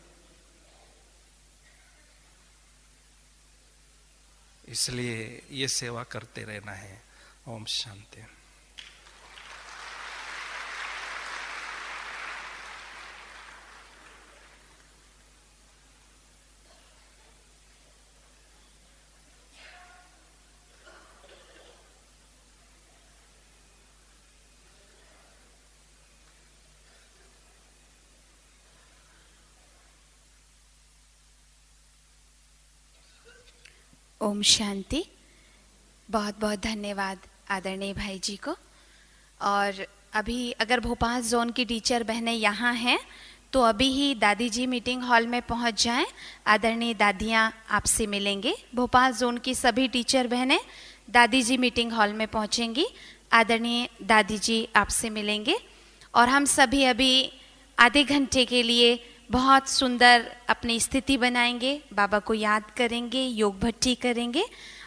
इसलिए ये सेवा करते रहना है। ओम शांति। ओम शांति। बहुत बहुत धन्यवाद आदरणीय भाई जी को। और अभी अगर भोपाल जोन की टीचर बहनें यहाँ हैं तो अभी ही दादी जी मीटिंग हॉल में पहुँच जाएं। आदरणीय दादियाँ आपसे मिलेंगे। भोपाल जोन की सभी टीचर बहनें दादी जी मीटिंग हॉल में पहुँचेंगी। आदरणीय दादी जी आपसे मिलेंगे और हम सभी अभी आधे घंटे के लिए बहुत सुंदर अपनी स्थिति बनाएंगे, बाबा को याद करेंगे, योग भट्टी करेंगे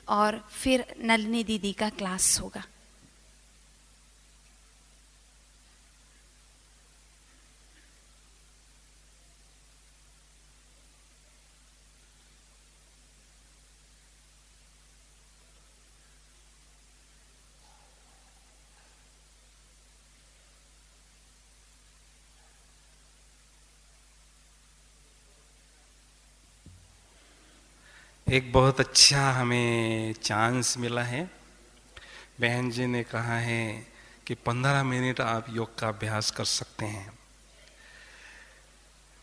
और फिर नलिनी दीदी का क्लास होगा। एक बहुत अच्छा हमें चांस मिला है। बहन जी ने कहा है कि 15 मिनट आप योग का अभ्यास कर सकते हैं।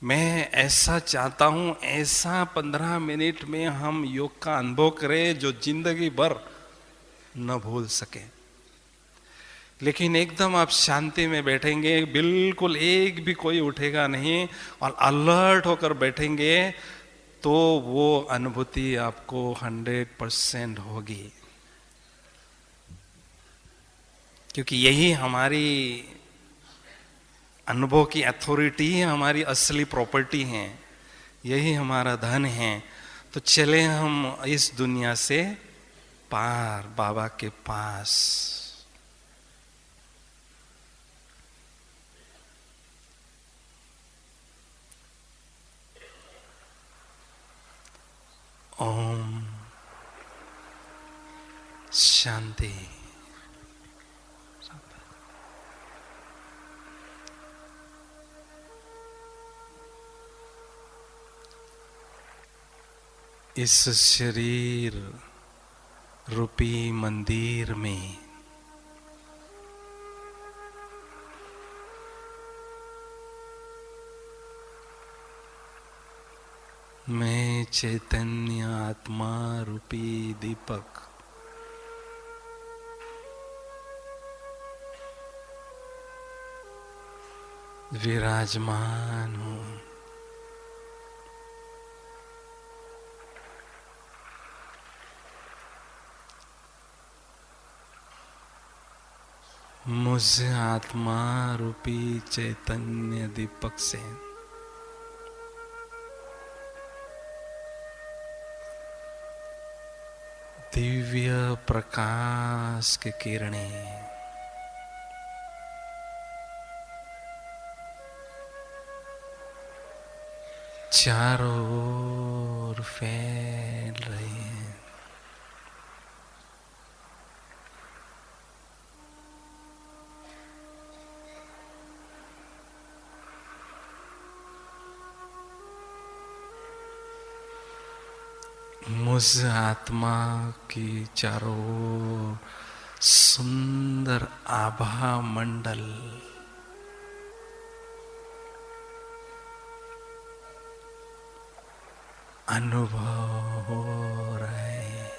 मैं ऐसा चाहता हूं, ऐसा 15 मिनट में हम योग का अनुभव करें जो जिंदगी भर न भूल सके। लेकिन एकदम आप शांति में बैठेंगे, बिल्कुल एक भी कोई उठेगा नहीं और अलर्ट होकर बैठेंगे, तो वो अनुभूति आपको 100% होगी। क्योंकि यही हमारी अनुभव की अथॉरिटी ही हमारी असली प्रॉपर्टी है, यही हमारा धन है। तो चले हम इस दुनिया से पार, बाबा के पास। ओम शांति। इस शरीर रूपी मंदिर में मैं चैतन्य आत्मा रूपी दीपक विराजमान हूँ। मुझ आत्मा रूपी चैतन्य दीपक से दिव्य प्रकाश की किरणें चारों ओर फैल रही हैं। मुझ आत्मा की चारों ओर सुंदर आभा मंडल अनुभव हो रहे हैं।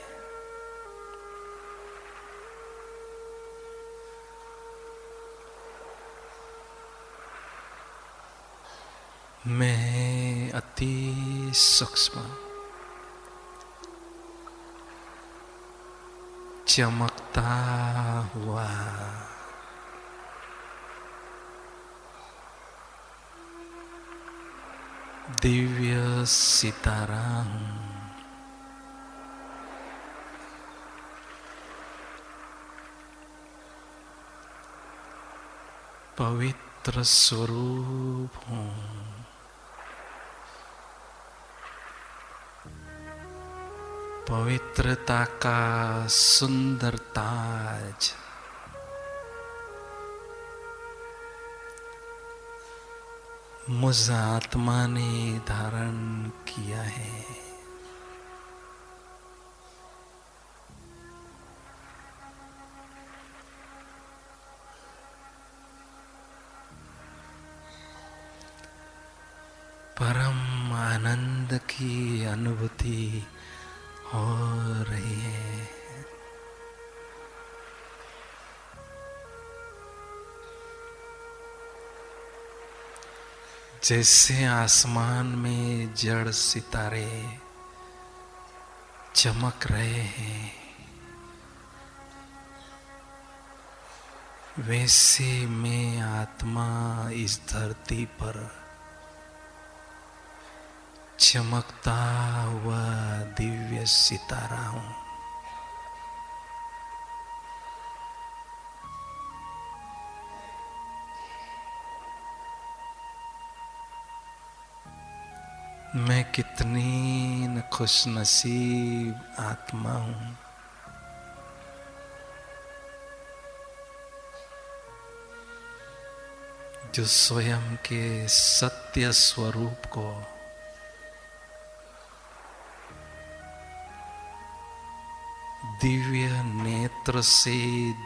मैं अति सूक्ष्म चमकता हुआ दिव्य सितारा हूँ। पवित्र स्वरूप हूँ। पवित्रता का सुंदर ताज मुझ आत्मा ने धारण किया है। परम आनंद की अनुभूति हो रही है। जैसे आसमान में जड़ सितारे चमक रहे हैं, वैसे मैं आत्मा इस धरती पर चमकता हुआ दिव्य सितारा हूँ। मैं कितनी न खुशनसीब आत्मा हूँ। जो स्वयं के सत्य स्वरूप को दिव्य नेत्र से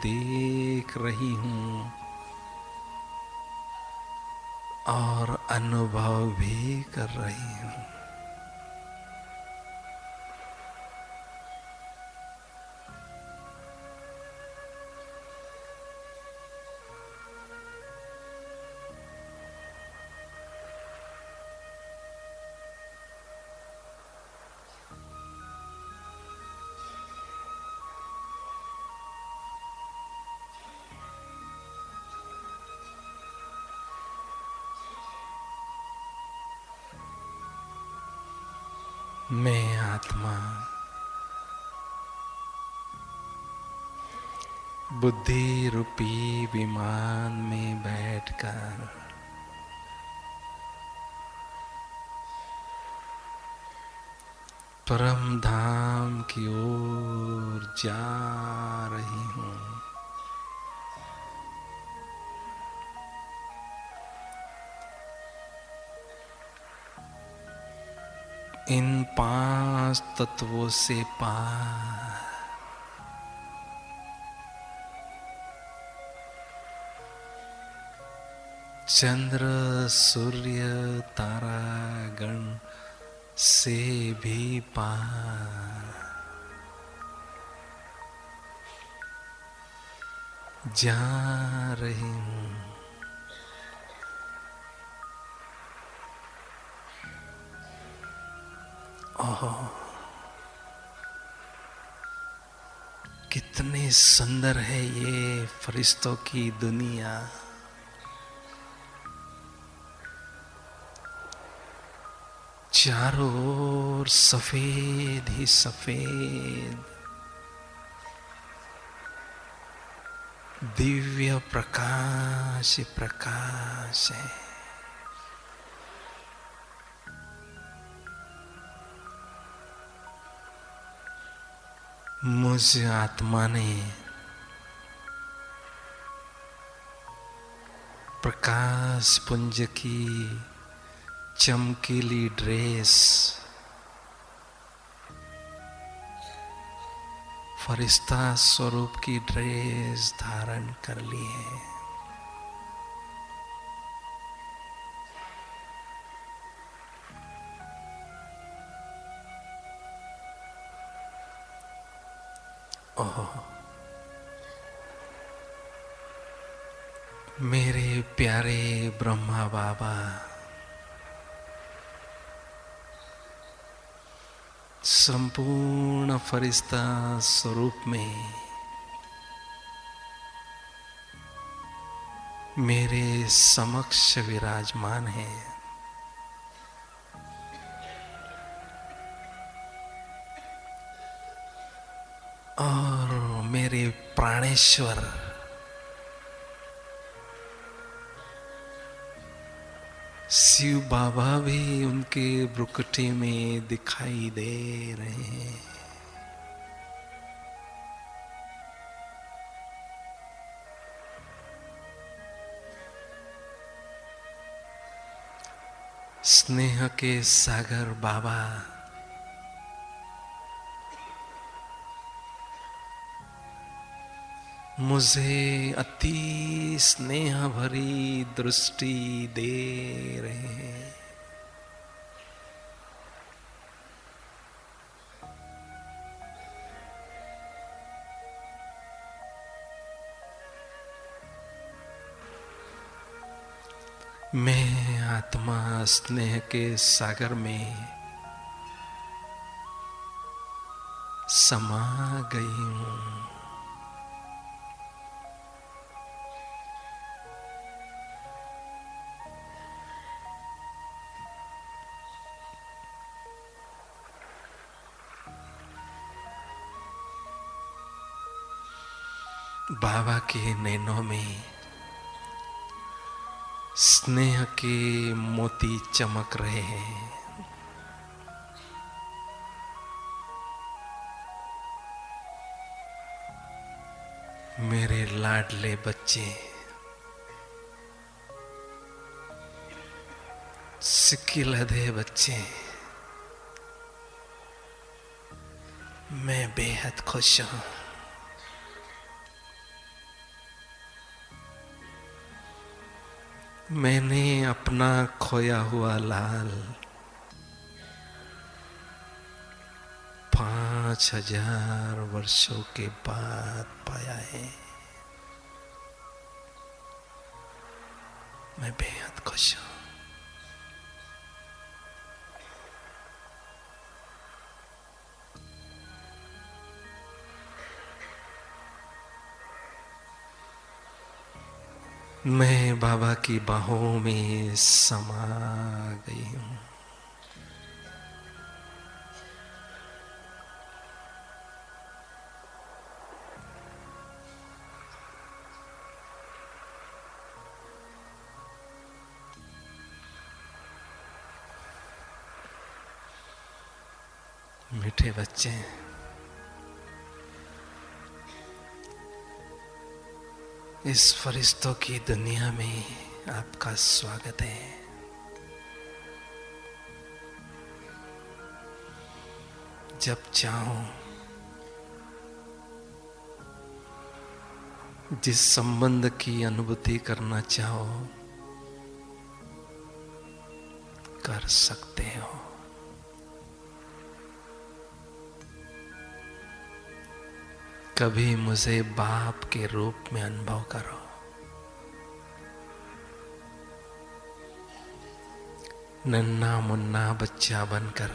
देख रही हूँ और अनुभव भी कर रही हूँ। मैं आत्मा बुद्धि रूपी विमान में बैठकर परम धाम की ओर जा रही हूँ। इन 5 तत्वों से पार चंद्र सूर्य तारा गण से भी पार जा रही हूँ। ओह, कितनी सुंदर है ये फरिश्तों की दुनिया। चारों ओर सफेद ही सफेद दिव्य प्रकाश ही प्रकाश है। मुझ आत्मा ने प्रकाश पुंज की चमकीली ड्रेस फरिश्ता स्वरूप की ड्रेस धारण कर ली है। ओह, मेरे प्यारे ब्रह्मा बाबा, संपूर्ण फरिश्ता स्वरूप में मेरे समक्ष विराजमान है। और मेरे प्राणेश्वर शिव बाबा भी उनके भ्रुकुटी में दिखाई दे रहे हैं। स्नेह के सागर बाबा मुझे अति स्नेह भरी दृष्टि दे रहे हैं। मैं आत्मा स्नेह के सागर में समा गई हूँ। बाबा के नैनों में स्नेह के मोती चमक रहे हैं। मेरे लाडले बच्चे सिक्किलधे बच्चे, मैं बेहद खुश हूं। मैंने अपना खोया हुआ लाल 5000 वर्षों के बाद पाया है। मैं बेहद खुश हूं। मैं बाबा की बाहों में समा गई हूं। मीठे बच्चे, इस फरिश्तों की दुनिया में आपका स्वागत है। जब चाहो जिस संबंध की अनुभूति करना चाहो कर सकते हो। कभी मुझे बाप के रूप में अनुभव करो। नन्हा मुन्ना बच्चा बनकर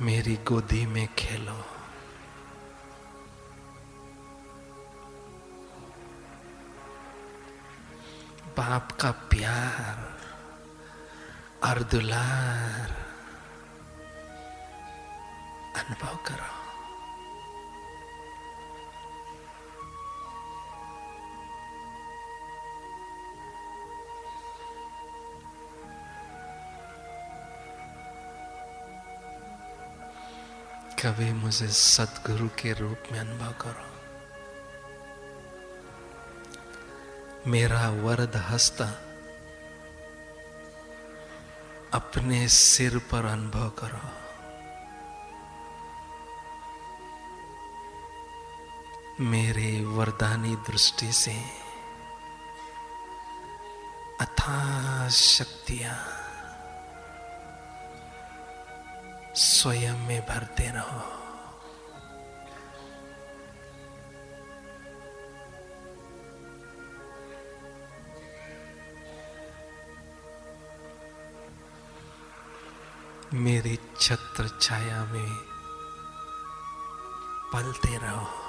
मेरी गोदी में खेलो। बाप का प्यार और दुलार अनुभव करो। कभी मुझे सद्गुरु के रूप में अनुभव करो। मेरा वरद हस्त अपने सिर पर अनुभव करो। मेरे वरदानी दृष्टि से अथाह शक्तियां स्वयं में भरते रहो। मेरी छत्र छाया में पलते रहो।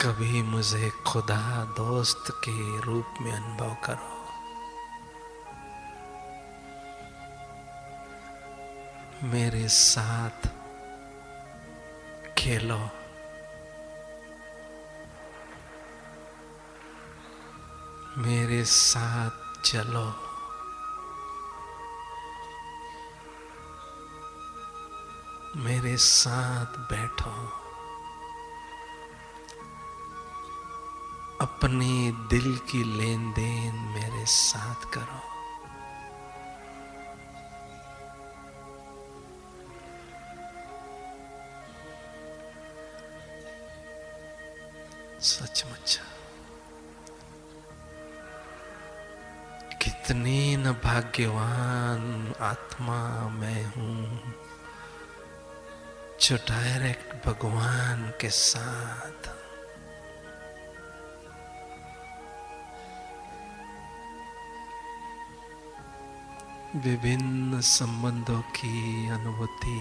कभी मुझे खुदा दोस्त के रूप में अनुभव करो। मेरे साथ खेलो। मेरे साथ चलो। मेरे साथ बैठो। अपने दिल की लेन देन मेरे साथ करो। सचमुच कितनी न भाग्यवान आत्मा मैं हूं जो डायरेक्ट भगवान के साथ विभिन्न संबंधों की अनुभूति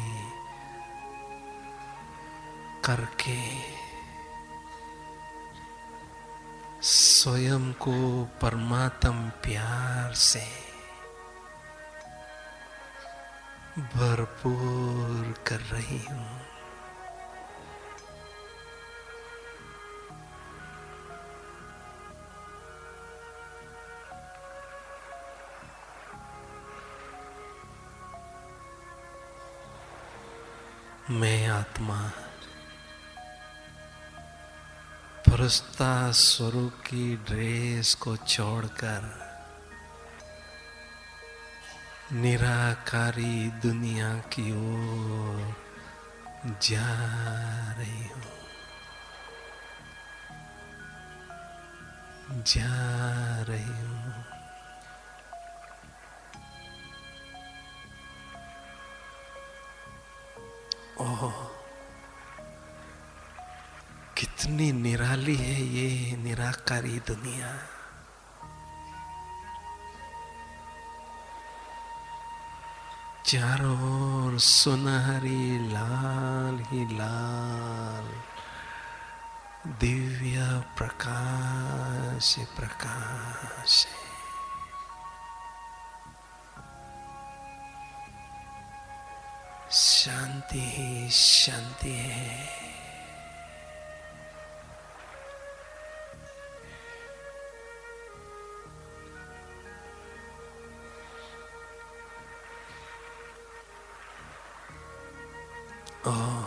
करके स्वयं को परमात्म प्यार से भरपूर कर रही हूं। मैं आत्मा फरिश्ता स्वरूप की ड्रेस को छोड़कर निराकारी दुनिया की ओर जा रही हूं। जा रही हूं। ओह, कितनी निराली है ये निराकारी दुनिया। चारों ओर सुनहरी लाल ही लाल दिव्य प्रकाश प्रकाश है। शांति ही शांति है। ओह,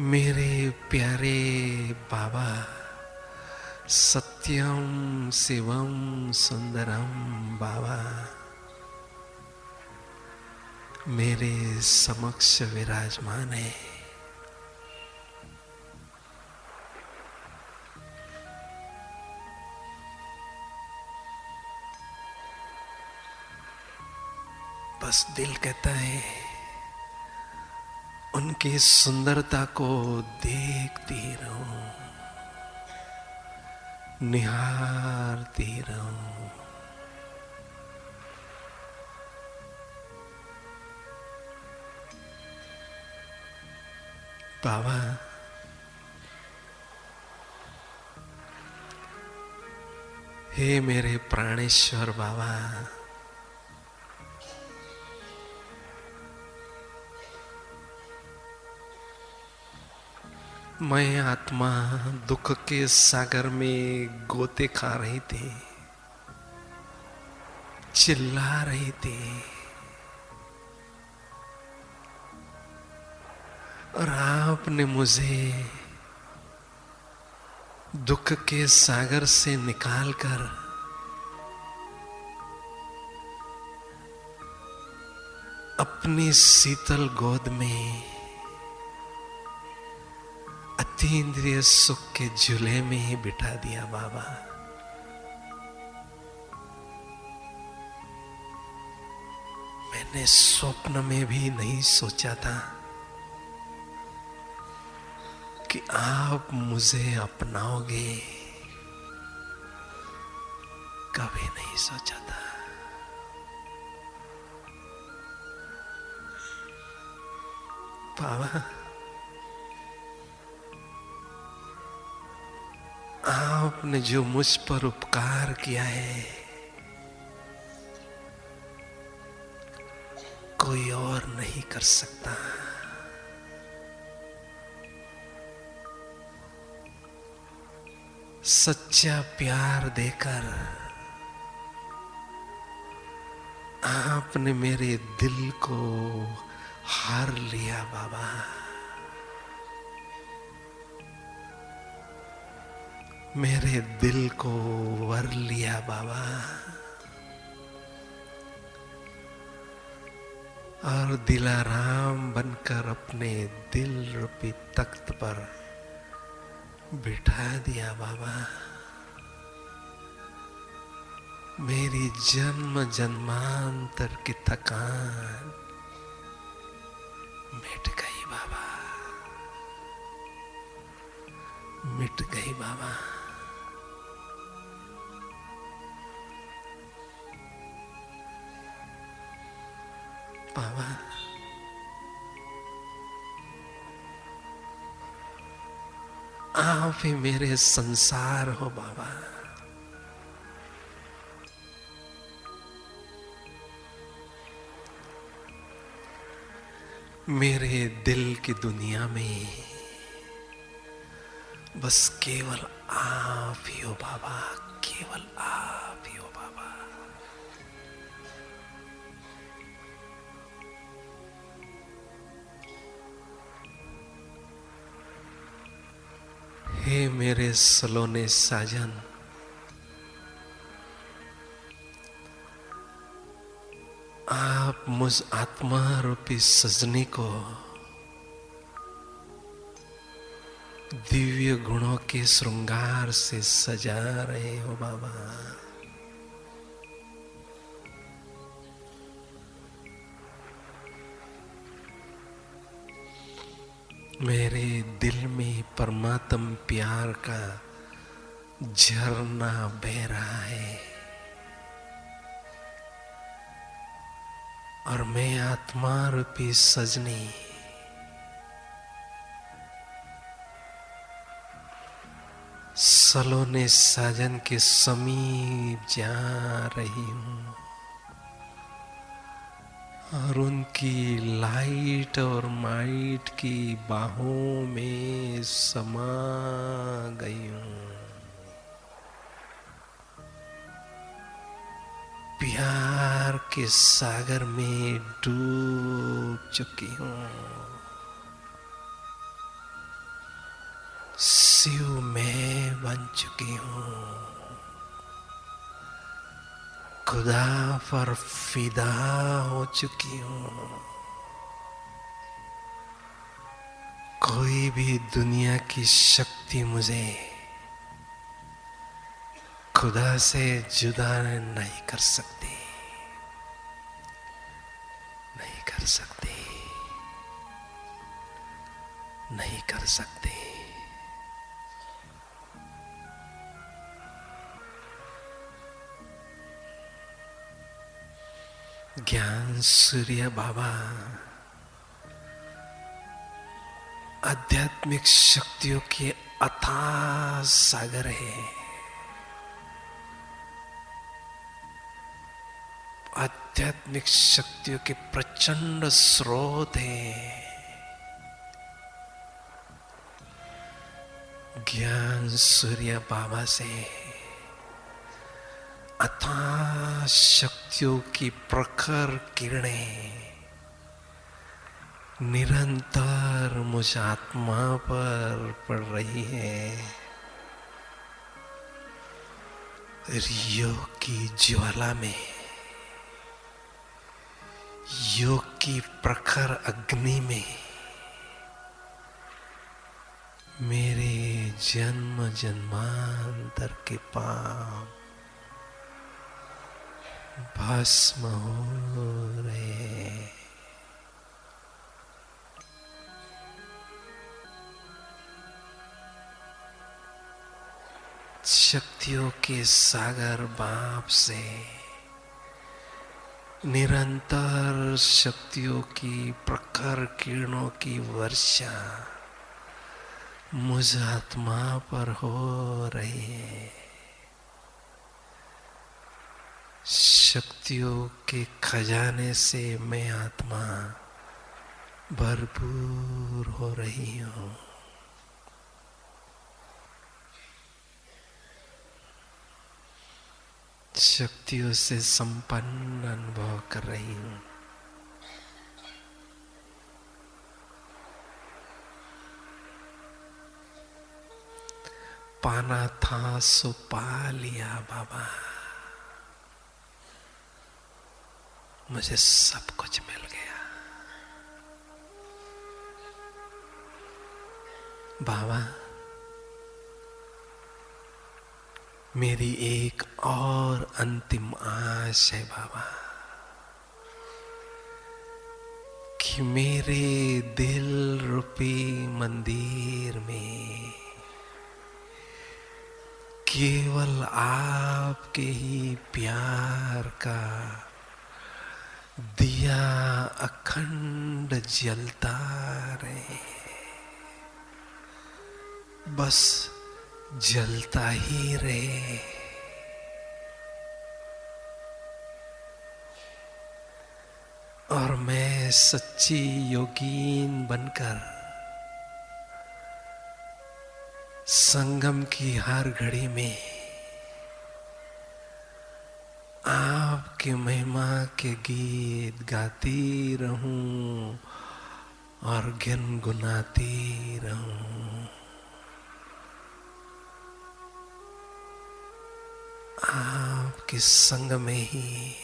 मेरे प्यारे बाबा, सत्यम शिवम सुंदरम बाबा मेरे समक्ष विराजमान है। बस दिल कहता है उनकी सुंदरता को देखती रहूं, निहारती रहूं। बाबा, हे मेरे प्राणेश्वर बाबा, मैं आत्मा दुख के सागर में गोते खा रही थी, चिल्ला रही थी, और आपने मुझे दुख के सागर से निकालकर अपनी शीतल गोद में अतीन्द्रिय सुख के झूले में ही बिठा दिया। बाबा, मैंने स्वप्न में भी नहीं सोचा था कि आप मुझे अपनाओगे, कभी नहीं सोचा था। बाबा, आपने जो मुझ पर उपकार किया है, कोई और नहीं कर सकता। सच्चा प्यार देकर आपने मेरे दिल को हार लिया। बाबा, मेरे दिल को वर लिया। बाबा, और दिलाराम बनकर अपने दिल रूपी तख्त पर बिठा दिया। बाबा, मेरी जन्म जन्मांतर की थकान मिट गई। बाबा, मिट गई। बाबा, बाबा, आप ही मेरे संसार हो। बाबा, मेरे दिल की दुनिया में बस केवल आप ही हो। बाबा, केवल आप ही हो। बाबा, हे मेरे सलोने साजन, आप मुझ आत्मा रूपी सजनी को दिव्य गुणों के श्रृंगार से सजा रहे हो। बाबा, मेरे दिल में परमात्म प्यार का झरना बह रहा है, और मैं आत्मा रूपी सजनी सलोने साजन के समीप जा रही हूं, और उनकी लाइट और माइट की बाहों में समा गई हूं। प्यार के सागर में डूब चुकी हूं। शिव मैं बन चुकी हूं। खुदा पर फिदा हो चुकी हूं। कोई भी दुनिया की शक्ति मुझे खुदा से जुदा नहीं कर सकती, नहीं कर सकती, नहीं कर सकती। ज्ञान सूर्य बाबा आध्यात्मिक शक्तियों के अथाह सागर है। आध्यात्मिक शक्तियों के प्रचंड स्रोत है। ज्ञान सूर्य बाबा से अथाह शक्तियों की प्रखर किरणें निरंतर मुझ आत्मा पर पड़ रही है। योग की ज्वाला में, योग की प्रखर अग्नि में मेरे जन्म जन्मांतर के पाप भस्म हो रहे हैं। शक्तियों के सागर बाप से निरंतर शक्तियों की प्रखर किरणों की वर्षा मुझ आत्मा पर हो रही है। शक्तियों के खजाने से मैं आत्मा भरपूर हो रही हूँ। शक्तियों से संपन्न अनुभव कर रही हूँ। पाना था सो पा लिया बाबा, मुझे सब कुछ मिल गया। बाबा मेरी एक और अंतिम आश है बाबा, कि मेरे दिल रूपी मंदिर में केवल आपके ही प्यार का दिया अखंड जलता रहे, बस जलता ही रहे। और मैं सच्ची योगीन बनकर संगम की हर घड़ी में आपके महिमा के गीत गाती रहूं और गुनगुनाती रहूं। आपके संग में ही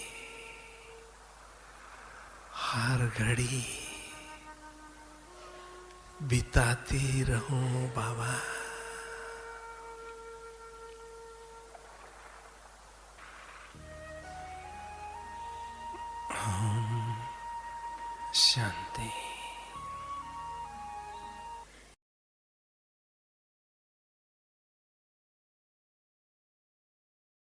हर घड़ी बिताती रहूं बाबा। ओम शांति।